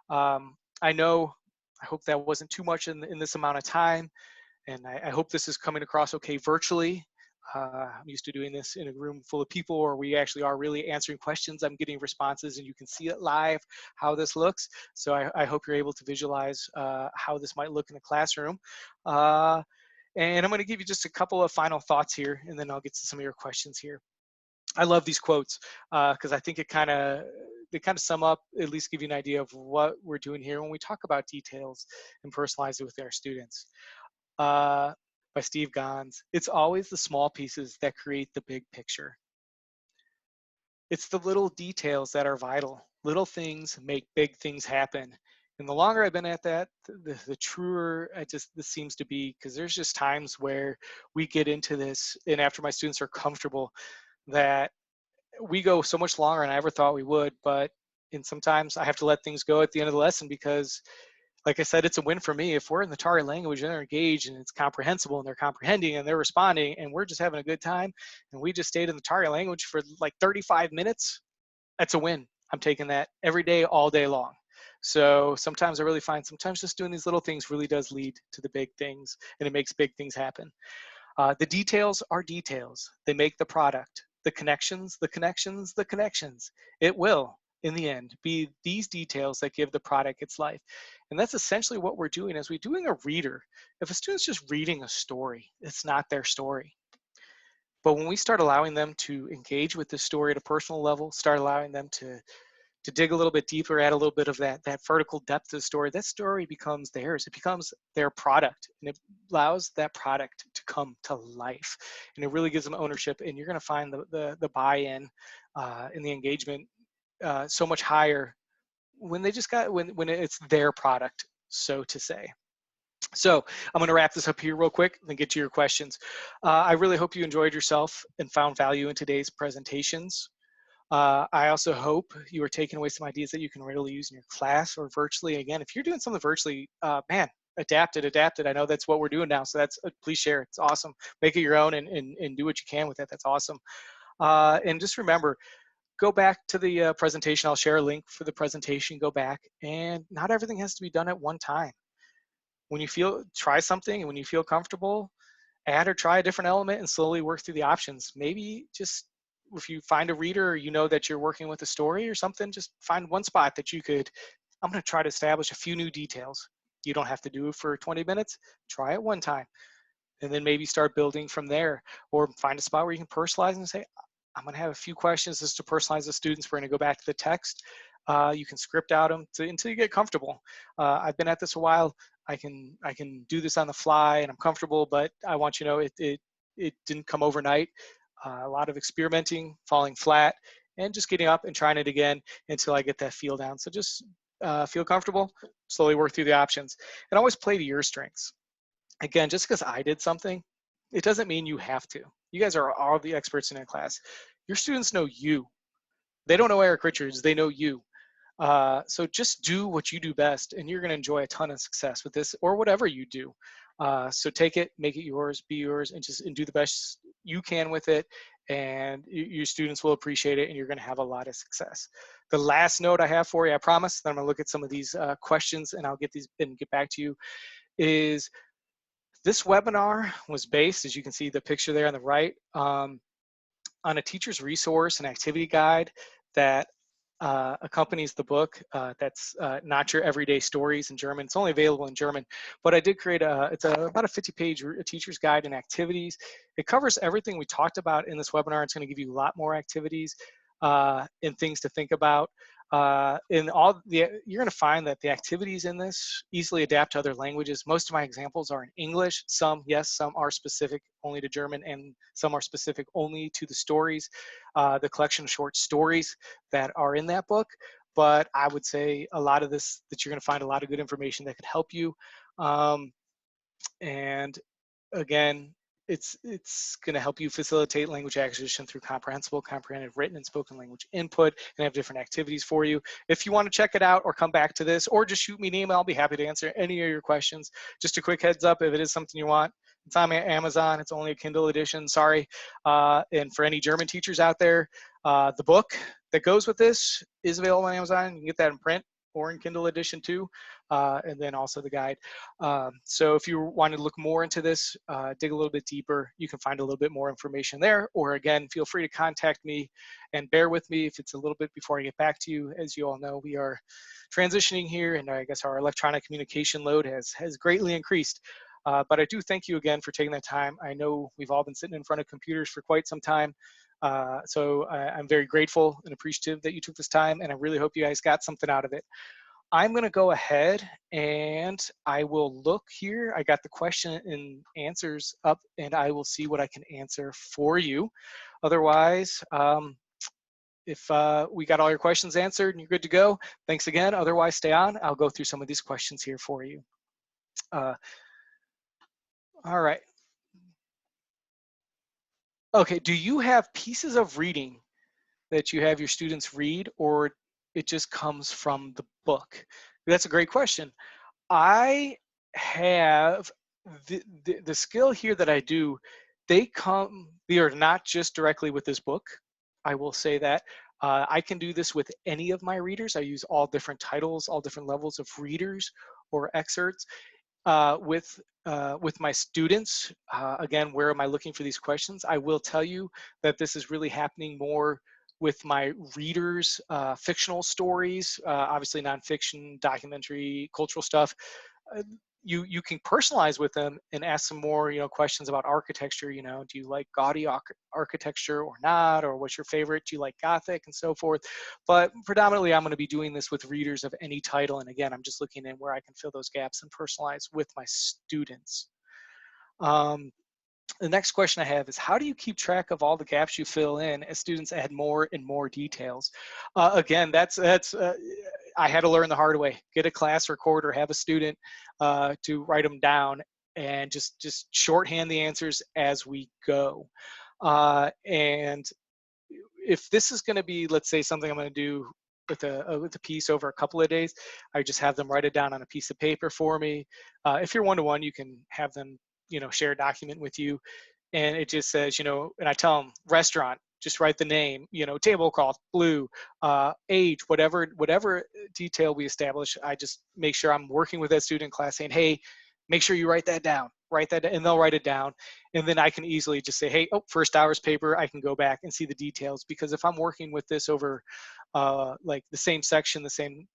I know, I hope that wasn't too much in this amount of time, and I hope this is coming across okay virtually. I'm used to doing this in a room full of people where we actually are really answering questions. I'm getting responses, and you can see it live how this looks. So I hope you're able to visualize how this might look in the classroom. And I'm going to give you just a couple of final thoughts here, and then I'll get to some of your questions here. I love these quotes because I think they kind of sum up, at least give you an idea of what we're doing here when we talk about details and personalize it with our students. By Steve Gons, it's always the small pieces that create the big picture. It's the little details that are vital. Little things make big things happen. And the longer I've been at that, the truer this seems to be, because there's just times where we get into this, and after my students are comfortable, that we go so much longer than I ever thought we would. And sometimes I have to let things go at the end of the lesson, because like I said, it's a win for me. If we're in the target language and they're engaged and it's comprehensible and they're comprehending and they're responding and we're just having a good time and we just stayed in the target language for like 35 minutes, that's a win. I'm taking that every day, all day long. So sometimes I really find sometimes just doing these little things really does lead to the big things, and it makes big things happen. The details are details. They make the product. The connections, the connections, the connections. It will, in the end, be these details that give the product its life. And that's essentially what we're doing as we're doing a reader. If a student's just reading a story, it's not their story. But when we start allowing them to engage with the story at a personal level, start allowing them to to dig a little bit deeper, add a little bit of that vertical depth to the story, that story becomes theirs. It becomes their product, and it allows that product to come to life, and it really gives them ownership. And you're going to find the buy-in and the engagement so much higher when they just got when it's their product, so to say. So I'm going to wrap this up here real quick and then get to your questions. I really hope you enjoyed yourself and found value in today's presentations. I also hope you are taking away some ideas that you can readily use in your class or virtually. Again, if you're doing something virtually, man, adapt it. I know that's what we're doing now, so please share. It's awesome. Make it your own and do what you can with it. That's awesome. And just remember, go back to the presentation. I'll share a link for the presentation. Go back, and not everything has to be done at one time. When you try something, and when you feel comfortable, add or try a different element and slowly work through the options. Maybe just if you find a reader, or you know that you're working with a story or something, just find one spot that you could, I'm going to try to establish a few new details. You don't have to do it for 20 minutes. Try it one time, and then maybe start building from there, or find a spot where you can personalize and say, I'm going to have a few questions just to personalize the students. We're going to go back to the text. You can script out them until you get comfortable. I've been at this a while. I can do this on the fly and I'm comfortable, but I want you to know it didn't come overnight. A lot of experimenting, falling flat, and just getting up and trying it again until I get that feel down. So just feel comfortable, slowly work through the options, and always play to your strengths. Again, just because I did something, it doesn't mean you have to. You guys are all the experts in your class. Your students know you. They don't know Eric Richards, they know you. So just do what you do best, and you're going to enjoy a ton of success with this or whatever you do. So take it, make it yours, be yours, and do the best you can with it. And your students will appreciate it, and you're going to have a lot of success. The last note I have for you, I promise, then I'm going to look at some of these questions, and I'll get back to you. Is this webinar was based, as you can see the picture there on the right, on a teacher's resource and activity guide that accompanies the book. That's Not Your Everyday Stories in German. It's only available in German, but I did create about a 50-page teacher's guide and activities. It covers everything we talked about in this webinar. It's going to give you a lot more activities and things to think about. You're going to find that the activities in this easily adapt to other languages. Most of my examples are in English. Some are specific only to German, and some are specific only to the stories, the collection of short stories that are in that book. But I would say a lot of this, that you're going to find a lot of good information that could help you. And again, it's going to help you facilitate language acquisition through comprehensible, comprehended, written, and spoken language input, and have different activities for you. If you want to check it out or come back to this, or just shoot me an email, I'll be happy to answer any of your questions. Just a quick heads up, if it is something you want, it's on Amazon. It's only a Kindle edition, sorry. And for any German teachers out there, the book that goes with this is available on Amazon. You can get that in print or in Kindle edition too, and then also the guide. So if you want to look more into this, dig a little bit deeper, you can find a little bit more information there. Or again, feel free to contact me, and bear with me if it's a little bit before I get back to you. As you all know, we are transitioning here, and I guess our electronic communication load has greatly increased. But I do thank you again for taking that time. I know we've all been sitting in front of computers for quite some time. So I'm very grateful and appreciative that you took this time, and I really hope you guys got something out of it. I'm going to go ahead and I will look here. I got the question and answers up, and I will see what I can answer for you. Otherwise, if we got all your questions answered and you're good to go, thanks again. Otherwise, stay on. I'll go through some of these questions here for you. All right. Okay, do you have pieces of reading that you have your students read, or it just comes from the book? That's a great question. I have the skill here that I do, they are not just directly with this book. I will say that. I can do this with any of my readers. I use all different titles, all different levels of readers or excerpts. With my students, again, where am I looking for these questions? I will tell you that this is really happening more with my readers, fictional stories, obviously nonfiction, documentary, cultural stuff. you can personalize with them and ask some more, questions about architecture. Do you like gaudy architecture or not, or what's your favorite? Do you like Gothic and so forth? But predominantly, I'm going to be doing this with readers of any title. And again, I'm just looking in where I can fill those gaps and personalize with my students. Um, the next question I have is, how do you keep track of all the gaps you fill in as students add more and more details? Again, that's I had to learn the hard way. Get a class recorder, have a student to write them down, and just shorthand the answers as we go. And if this is going to be, let's say, something I'm going to do with a piece over a couple of days, I just have them write it down on a piece of paper for me. If you're one-to-one, you can have them, share a document with you, and it just says, and I tell them restaurant, just write the name, tablecloth, blue, age, whatever detail we establish. I just make sure I'm working with that student in class saying, hey, make sure you write that down, and they'll write it down. And then I can easily just say, hey, oh, first hour's paper, I can go back and see the details. Because if I'm working with this over like the same section, the same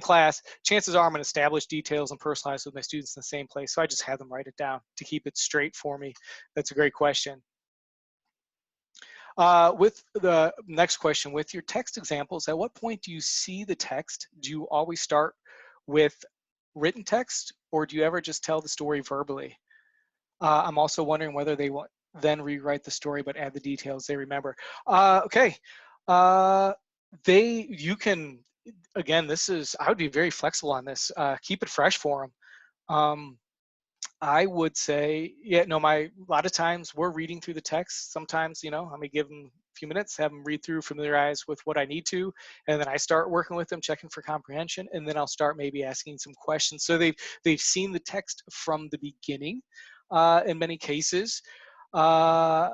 class, chances are I'm going to establish details and personalize with my students in the same place. So I just have them write it down to keep it straight for me. That's a great question. With the next question, with your text examples, at what point do you see the text? Do you always start with written text, or do you ever just tell the story verbally? I'm also wondering whether they will then rewrite the story but add the details they remember. Okay. You can, again, I would be very flexible on this. Keep it fresh for them. I would say, yeah, no, a lot of times we're reading through the text. Sometimes, I may give them a few minutes, have them read through, familiarize with what I need to, and then I start working with them, checking for comprehension, and then I'll start maybe asking some questions. So they've seen the text from the beginning, in many cases. Do I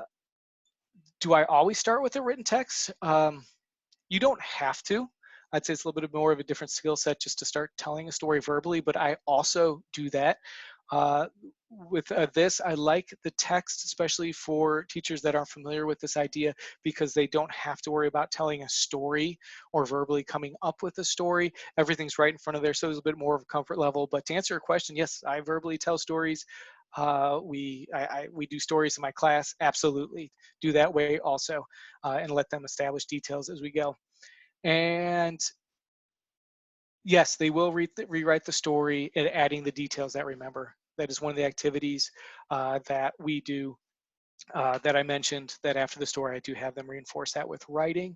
always start with a written text? You don't have to. I'd say it's a little bit more of a different skill set just to start telling a story verbally, but I also do that. With this, I like the text, especially for teachers that aren't familiar with this idea, because they don't have to worry about telling a story or verbally coming up with a story. Everything's right in front of there, so there's a bit more of a comfort level. But to answer your question, yes, I verbally tell stories. We do stories in my class. Absolutely, do that way also, and let them establish details as we go. And yes, they will rewrite the story and adding the details that remember. That is one of the activities that we do that I mentioned, that after the story, I do have them reinforce that with writing.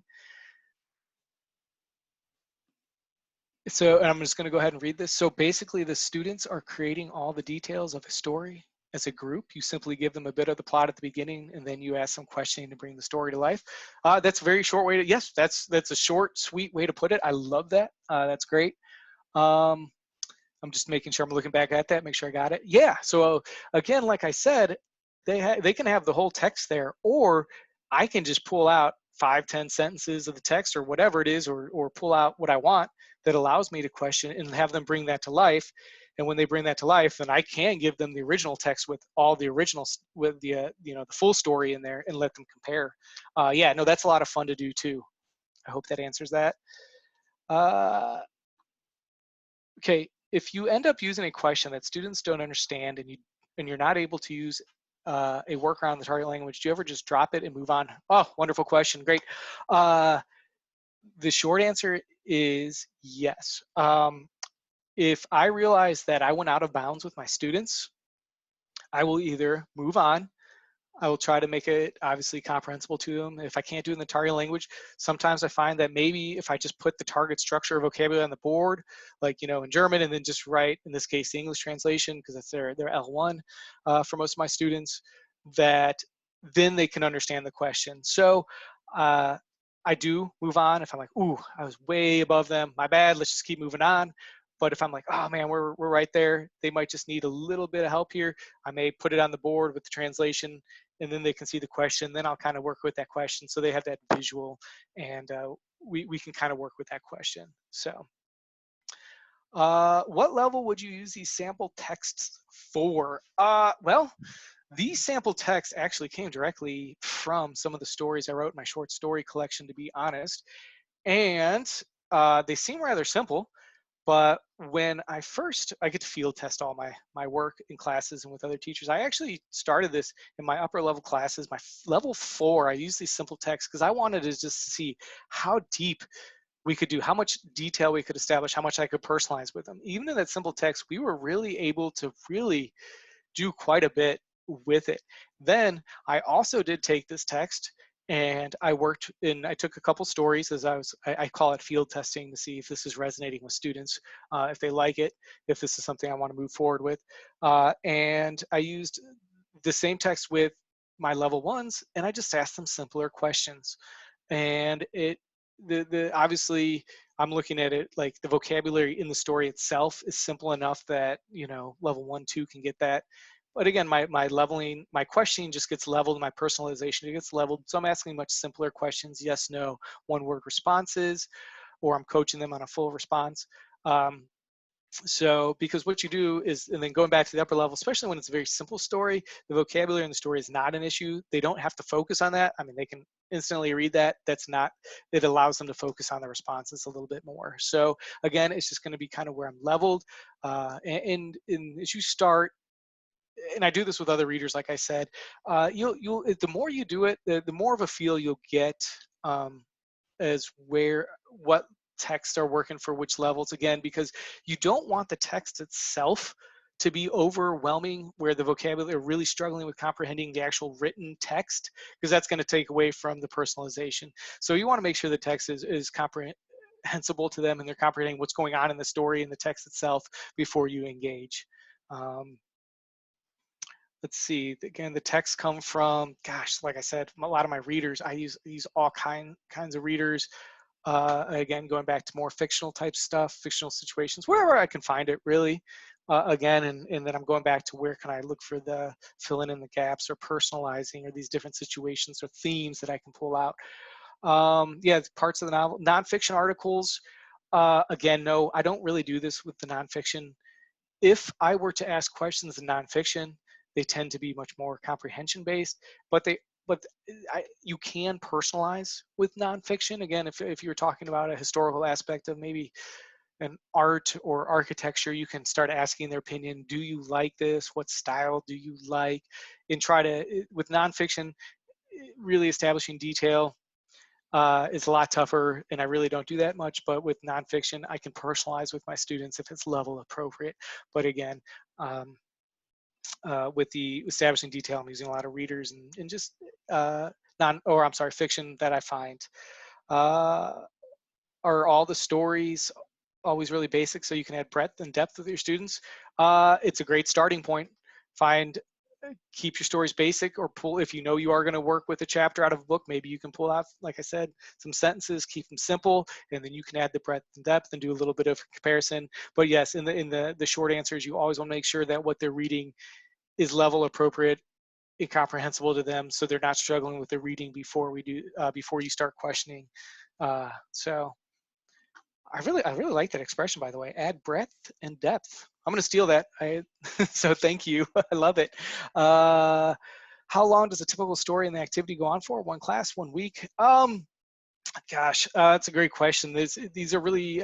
So, and I'm just going to go ahead and read this. So basically, the students are creating all the details of a story as a group. You simply give them a bit of the plot at the beginning, and then you ask some questioning to bring the story to life. That's a very short way to, yes, that's a short, sweet way to put it. I love that. That's great. Um, I'm just making sure I'm looking back at that, make sure I got it. Yeah, so again, like I said, they can have the whole text there, or I can just pull out 5, 10 sentences of the text or whatever it is, or pull out what I want that allows me to question and have them bring that to life. And when they bring that to life, then I can give them the original text with all the originals, with the the full story in there, and let them compare. Yeah, no, that's a lot of fun to do too. I hope that answers that. Okay, if you end up using a question that students don't understand, and you're not able to use a workaround in the target language, do you ever just drop it and move on? Oh, wonderful question, great. The short answer is yes. If I realize that I went out of bounds with my students, I will either move on. I will try to make it obviously comprehensible to them. If I can't do it in the target language, sometimes I find that maybe if I just put the target structure of vocabulary on the board, like in German, and then just write, in this case, the English translation, because that's their L1 for most of my students, that then they can understand the question. So I do move on. If I'm like, ooh, I was way above them, my bad, let's just keep moving on. But if I'm like, oh man, we're right there, they might just need a little bit of help here, I may put it on the board with the translation, and then they can see the question. Then I'll kind of work with that question, so they have that visual, and we can kind of work with that question. So what level would you use these sample texts for? Well, these sample texts actually came directly from some of the stories I wrote in my short story collection, to be honest. And they seem rather simple, But when I get to field test all my work in classes and with other teachers. I actually started this in my upper level classes. My level 4, I use these simple texts because I wanted to just see how deep we could do, how much detail we could establish, how much I could personalize with them. Even in that simple text, we were really able to really do quite a bit with it. Then I also did take this text and I took a couple stories as I call it field testing to see if this is resonating with students, if they like it, if this is something I want to move forward with. And I used the same text with my level 1s and I just asked them simpler questions. And the obviously I'm looking at it like the vocabulary in the story itself is simple enough that, level 1, 2 can get that. But again, my questioning just gets leveled, my personalization gets leveled. So I'm asking much simpler questions, yes, no, one word responses, or I'm coaching them on a full response. So because what you do is, and then going back to the upper level, especially when it's a very simple story, the vocabulary in the story is not an issue. They don't have to focus on that. I mean, they can instantly read that. It allows them to focus on the responses a little bit more. So again, it's just going to be kind of where I'm leveled. And as you start, and I do this with other readers, like I said, the more you do it, the more of a feel you'll get, um, as what texts are working for which levels, again, because you don't want the text itself to be overwhelming where the vocabulary are really struggling with comprehending the actual written text, because that's going to take away from the personalization. So you want to make sure the text is comprehensible to them and they're comprehending what's going on in the story and the text itself before you engage. Um, let's see, again, the texts come from, gosh, like I said, a lot of my readers. I use all kinds of readers. Again, going back to more fictional type stuff, fictional situations, wherever I can find it, really. Again, and then I'm going back to where can I look for the filling in the gaps or personalizing or these different situations or themes that I can pull out. Yeah, parts of the novel, nonfiction articles. Again, no, I don't really do this with the nonfiction. If I were to ask questions in nonfiction, they tend to be much more comprehension based, but you can personalize with nonfiction. Again, if you're talking about a historical aspect of maybe an art or architecture, you can start asking their opinion. Do you like this? What style do you like? And try to, with nonfiction, really establishing detail is a lot tougher, and I really don't do that much. But with nonfiction, I can personalize with my students if it's level appropriate. But again, um, with the establishing detail, I'm using a lot of readers and just fiction that I find. Uh, are all the stories always really basic so you can add breadth and depth with your students? It's a great starting point. Find Keep your stories basic, or pull, if you know you are going to work with a chapter out of a book, maybe you can pull out, like I said, some sentences, keep them simple, and then you can add the breadth and depth and do a little bit of comparison. But yes, in the short answers, you always want to make sure that what they're reading is level appropriate, incomprehensible to them, so they're not struggling with the reading before you start questioning. So I really like that expression, by the way. Add breadth and depth. I'm going to steal that. So thank you. I love it. Uh, how long does a typical story and the activity go on for? One class, 1 week? Gosh, that's a great question. These are really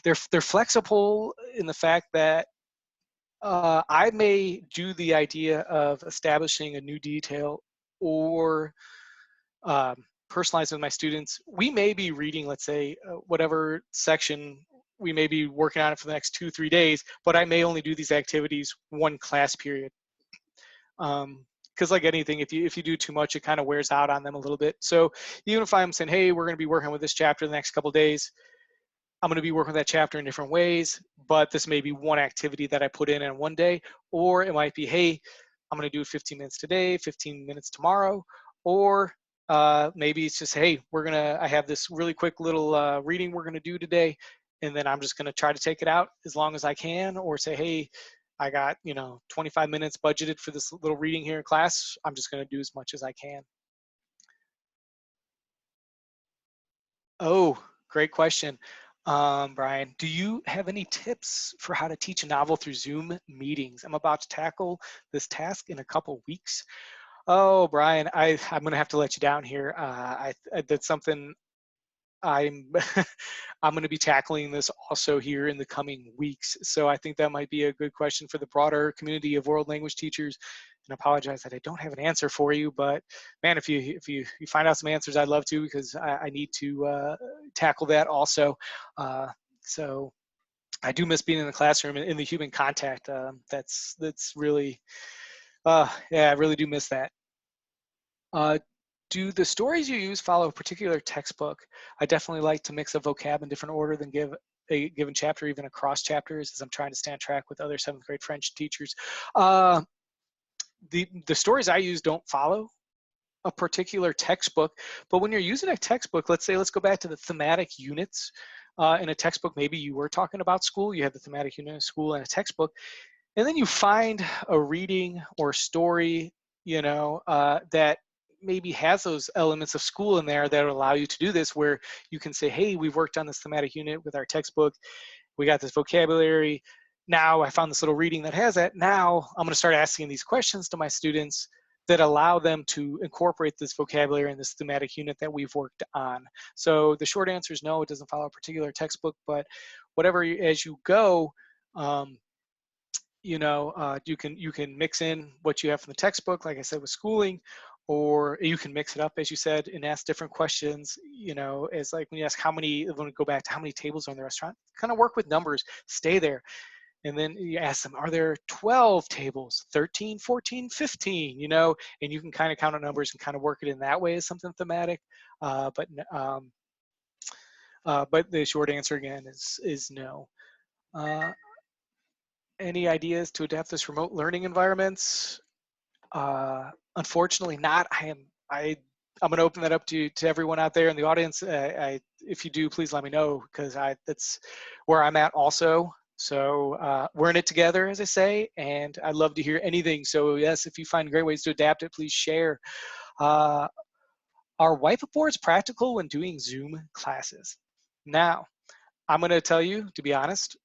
they're flexible in the fact that I may do the idea of establishing a new detail or um, personalized with my students. We may be reading, let's say, whatever section, we may be working on it for the next 2-3 days, but I may only do these activities one class period. Because like anything, if you do too much, it kind of wears out on them a little bit. So even if I'm saying, hey, we're going to be working with this chapter the next couple of days, I'm going to be working with that chapter in different ways, but this may be one activity that I put in one day, or it might be, hey, I'm going to do 15 minutes today, 15 minutes tomorrow, or maybe it's just, hey, I have this really quick little reading we're going to do today, and then I'm just going to try to take it out as long as I can, or say, hey, I got 25 minutes budgeted for this little reading here in class. I'm just going to do as much as I can. Oh, great question. Brian, do you have any tips for how to teach a novel through Zoom meetings? I'm about to tackle this task in a couple weeks. Oh, Brian, I'm going to have to let you down here. That's something I'm I'm going to be tackling this also here in the coming weeks. So I think that might be a good question for the broader community of world language teachers. And I apologize that I don't have an answer for you, but man, if you find out some answers, I'd love to, because I need to tackle that also. So I do miss being in the classroom and in the human contact. That's really, yeah, I really do miss that. Do the stories you use follow a particular textbook? I definitely like to mix a vocab in different order than give a given chapter, even across chapters, as I'm trying to stay on track with other 7th grade French teachers. The stories I use don't follow a particular textbook, but when you're using a textbook, let's go back to the thematic units. In a textbook, maybe you were talking about school, you have the thematic unit of school and a textbook, and then you find a reading or story, that maybe has those elements of school in there that allow you to do this, where you can say, hey, we've worked on this thematic unit with our textbook, we got this vocabulary, now I found this little reading that has that, now I'm going to start asking these questions to my students that allow them to incorporate this vocabulary in this thematic unit that we've worked on. So the short answer is no, it doesn't follow a particular textbook, but whatever, as you go, you can mix in what you have from the textbook, like I said, with schooling, or you can mix it up, as you said, and ask different questions. As like when you ask when we go back to how many tables are in the restaurant, kind of work with numbers, stay there. And then you ask them, are there 12 tables, 13, 14, 15, and you can kind of count on numbers and kind of work it in that way as something thematic. But the short answer again is no. Any ideas to adapt this remote learning environments? Unfortunately not. I'm going to open that up to everyone out there in the audience. If you do, please let me know, because that's where I'm at also. So we're in it together, as I say, and I'd love to hear anything. So yes, if you find great ways to adapt it, please share. Are whiteboards practical when doing Zoom classes? Now, I'm going to tell you, to be honest,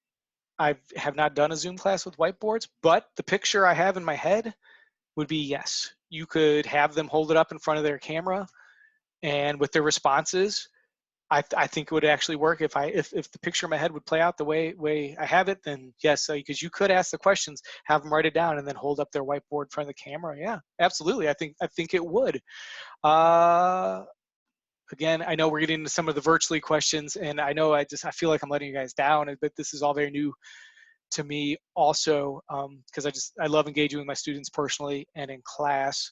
I have not done a Zoom class with whiteboards, but the picture I have in my head would be yes. You could have them hold it up in front of their camera, and with their responses, I think it would actually work. If the picture in my head would play out the way I have it, then yes, because you could ask the questions, have them write it down, and then hold up their whiteboard in front of the camera. Yeah, absolutely. I think it would. Again, I know we're getting into some of the virtually questions, and I know I feel like I'm letting you guys down, but this is all very new to me also, because I love engaging with my students personally and in class.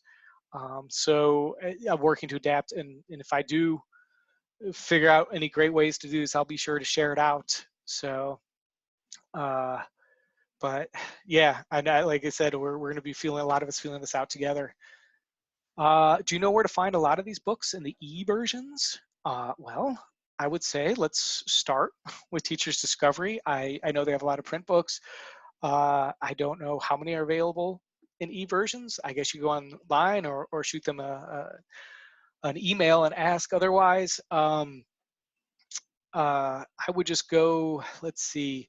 So I'm working to adapt, and if I do figure out any great ways to do this, I'll be sure to share it out. So, but yeah, like I said, we're going to be a lot of us feeling this out together. Do you know where to find a lot of these books in the e-versions? Well, I would say let's start with Teachers Discovery. I know they have a lot of print books. I don't know how many are available in e-versions. I guess you go online or shoot them an email and ask. Otherwise, I would just go, let's see,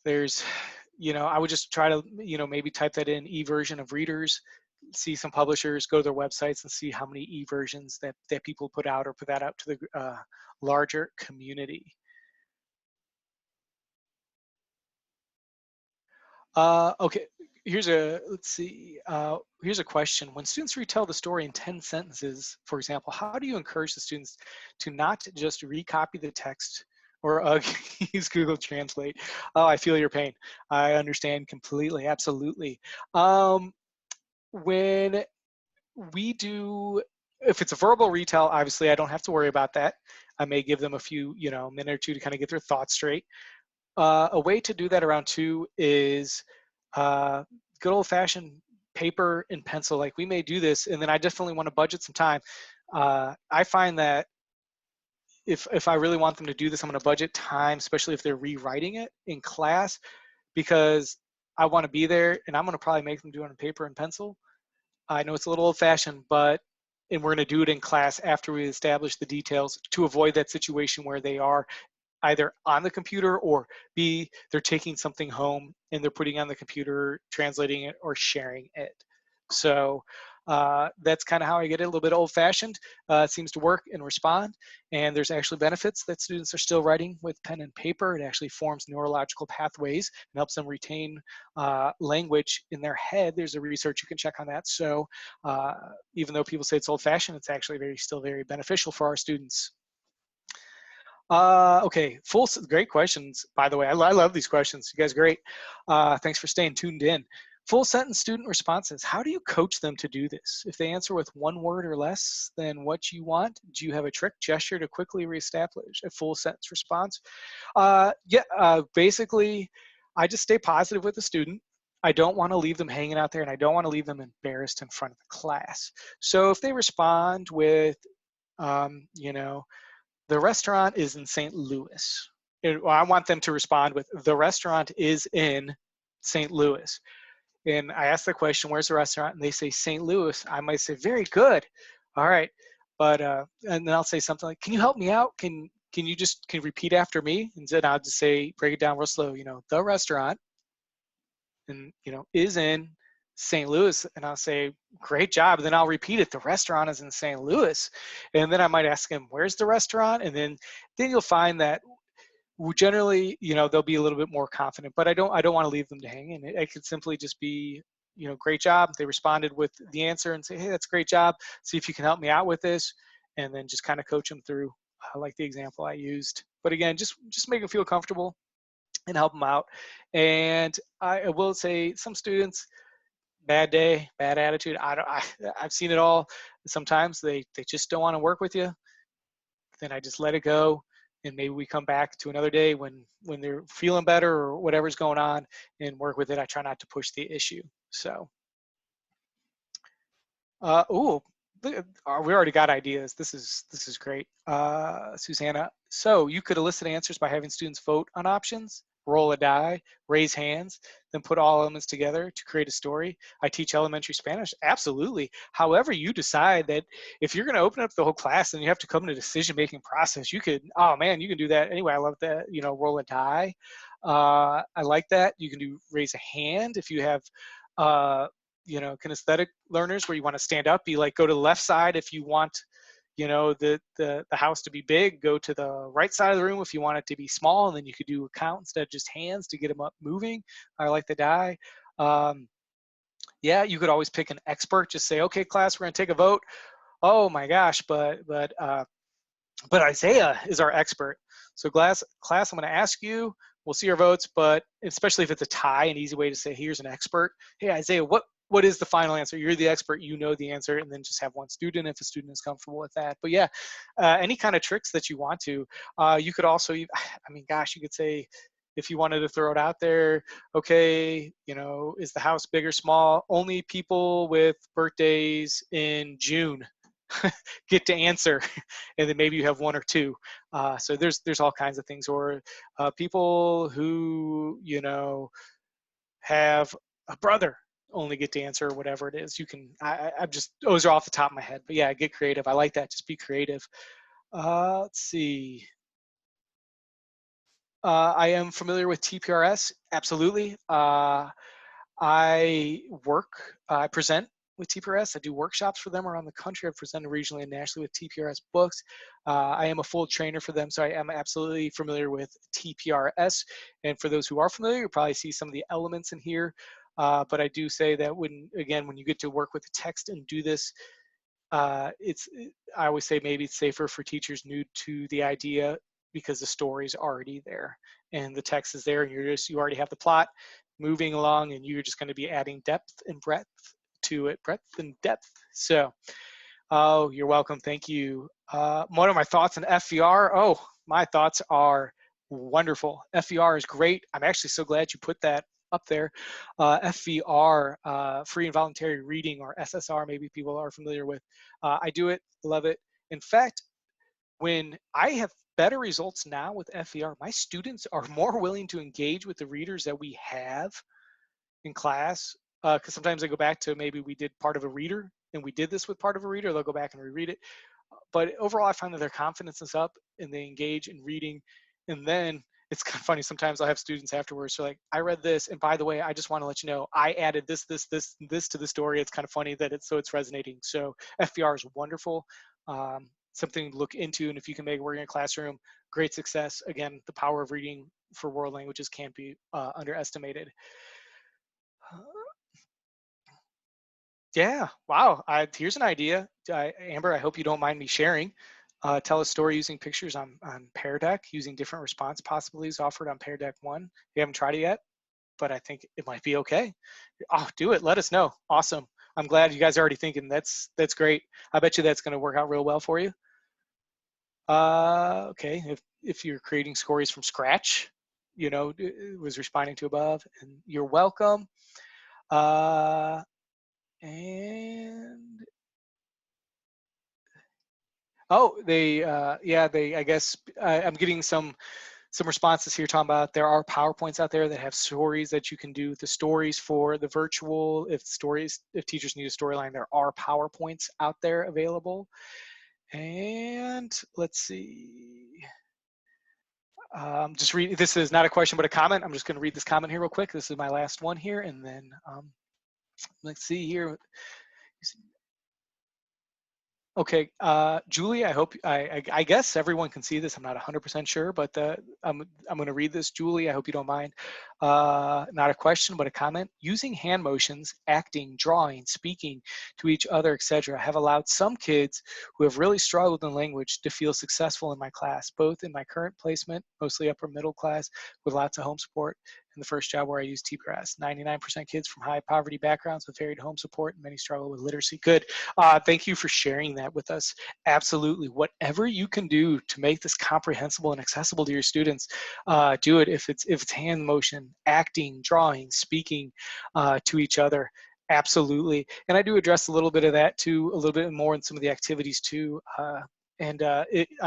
I would just try to, maybe type that in e-version of readers, see some publishers, go to their websites and see how many e-versions that people put out, or put that out to the larger community. Okay, let's see, here's a question. When students retell the story in 10 sentences, for example, how do you encourage the students to not just recopy the text or use Google Translate? Oh, I feel your pain. I understand completely, absolutely. When we do, if it's a verbal retell, obviously I don't have to worry about that. I may give them a few, minute or two to kind of get their thoughts straight. A way to do that around two is good old-fashioned paper and pencil. Like, we may do this, and then I definitely want to budget some time. I find that if I really want them to do this, I'm going to budget time, especially if they're rewriting it in class, because I want to be there, and I'm going to probably make them do it on paper and pencil. I know it's a little old-fashioned, and we're going to do it in class after we establish the details, to avoid that situation where they are either on the computer, or B, they're taking something home and they're putting on the computer, translating it, or sharing it. So That's kind of how I get it, a little bit old-fashioned. It seems to work and respond, and there's actually benefits that students are still writing with pen and paper. It actually forms neurological pathways and helps them retain language in their head. There's a research you can check on that. So uh, even though people say it's old-fashioned, it's actually still very beneficial for our students. Okay, great questions, by the way. I love these questions. You guys are great. Thanks for staying tuned in. Full sentence student responses. How do you coach them to do this? If they answer with one word or less than what you want, do you have a trick gesture to quickly reestablish a full sentence response? Basically, I just stay positive with the student. I don't want to leave them hanging out there, and I don't want to leave them embarrassed in front of the class. So if they respond with, you know, the restaurant is in St. Louis. I want them to respond with, the restaurant is in St. Louis. And I ask the question, where's the restaurant? And they say St. Louis. I might say, very good. All right. But, and then I'll say something like, can you help me out? Can you repeat after me? And then I'll just say, break it down real slow, the restaurant and, is in St. Louis. And I'll say, great job. And then I'll repeat it. The restaurant is in St. Louis. And then I might ask him, where's the restaurant? And then you'll find that generally, they'll be a little bit more confident, but I don't want to leave them to hang. And it could simply just be, great job. They responded with the answer and say, hey, that's a great job. See if you can help me out with this. And then just kind of coach them through like the example I used. But again, just make them feel comfortable and help them out. And I will say some students, bad day, bad attitude. I've seen it all. Sometimes they just don't want to work with you. Then I just let it go, and maybe we come back to another day when they're feeling better or whatever's going on and work with it. I try not to push the issue. So, we already got ideas. This is great, Susanna. So you could elicit answers by having students vote on options, roll a die, raise hands, then put all elements together to create a story. I teach elementary Spanish. Absolutely. However, you decide that if you're going to open up the whole class and you have to come to a decision-making process, you could, oh man, you can do that. Anyway, I love that, roll a die. I like that. You can do raise a hand if you have, kinesthetic learners where you want to stand up, go to the left side if you want, the house to be big, go to the right side of the room if you want it to be small, and then you could do a count instead of just hands to get them up moving. I like the die. Yeah, you could always pick an expert. Just say, okay, class, we're going to take a vote. Oh my gosh, but Isaiah is our expert. So class, I'm going to ask you. We'll see your votes, but especially if it's a tie, an easy way to say, here's an expert. Hey, Isaiah, what is the final answer? You're the expert, you know the answer, and then just have one student if a student is comfortable with that. But yeah, any kind of tricks that you want to. You could also, you could say, if you wanted to throw it out there, okay, is the house big or small? Only people with birthdays in June get to answer, and then maybe you have one or two. So there's all kinds of things, or people who have a brother only get to answer, or whatever it is. You can I'm just, those are off the top of my head, but yeah, get creative. I like that. Just be creative. Let's see. I am familiar with TPRS. Absolutely. I present with TPRS. I do workshops for them around the country. I've presented regionally and nationally with TPRS books. I am a full trainer for them, so I am absolutely familiar with TPRS. And for those who are familiar, you'll probably see some of the elements in here. But I do say that when you get to work with the text and do this, I always say maybe it's safer for teachers new to the idea because the story's already there and the text is there, and you already have the plot moving along, and you're just going to be adding depth and breadth to it, breadth and depth. So, oh, you're welcome. Thank you. What are my thoughts on FVR? Oh, my thoughts are wonderful. FVR is great. I'm actually so glad you put that up there. FVR, free and voluntary reading, or SSR, maybe people are familiar with. I do it, love it. In fact, when I have better results now with FVR, my students are more willing to engage with the readers that we have in class, because sometimes they go back to, maybe we did part of a reader and we did this with part of a reader, they'll go back and reread it. But overall, I find that their confidence is up and they engage in reading. And then it's kind of funny. Sometimes I'll have students afterwards. They're like, I read this, and by the way, I just want to let you know, I added this to the story. It's kind of funny that it's resonating. So FBR is wonderful. Something to look into, and if you can make it work in a classroom, great success. Again, the power of reading for world languages can't be underestimated. Yeah, wow. Here's an idea. Amber, I hope you don't mind me sharing. Tell a story using pictures on Pear Deck, using different response possibilities offered on Pear Deck 1. You haven't tried it yet, but I think it might be okay. Oh, do it. Let us know. Awesome. I'm glad you guys are already thinking that's great. I bet you that's going to work out real well for you. Okay, if you're creating stories from scratch, it was responding to above, and you're welcome. Uh, and oh, I guess I'm getting some responses here talking about there are PowerPoints out there that have stories that you can do. The stories for the virtual, if teachers need a storyline, there are PowerPoints out there available. And let's see. Just read. This is not a question, but a comment. I'm just going to read this comment here real quick. This is my last one here, and then let's see here. Okay, Julie, I guess everyone can see this. I'm not 100% sure, but I'm going to read this. Julie, I hope you don't mind. Not a question, but a comment. Using hand motions, acting, drawing, speaking to each other, etc., have allowed some kids who have really struggled in language to feel successful in my class, both in my current placement, mostly upper middle class, with lots of home support, and the first job where I used TPRS. 99% kids from high poverty backgrounds with varied home support, and many struggle with literacy. Good. Thank you for sharing that with us. Absolutely. Whatever you can do to make this comprehensible and accessible to your students, do it. If it's hand motion, acting, drawing, speaking to each other, absolutely. And I do address a little bit of that too, a little bit more in some of the activities too, I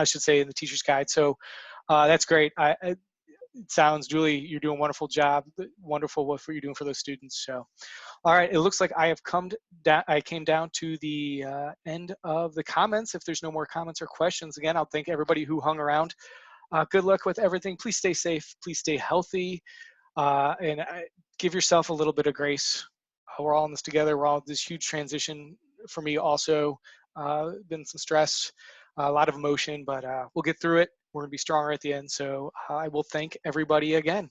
should say in the teacher's guide. So that's great. It sounds, Julie, you're doing a wonderful job. Wonderful what you're doing for those students. So. All right, it looks like I have I came down to the end of the comments. If there's no more comments or questions, again, I'll thank everybody who hung around. Good luck with everything. Please stay safe. Please stay healthy. And give yourself a little bit of grace. We're all in this together. We're all this huge transition for me also. Been some stress, a lot of emotion, but we'll get through it. We're going to be stronger at the end. So I will thank everybody again.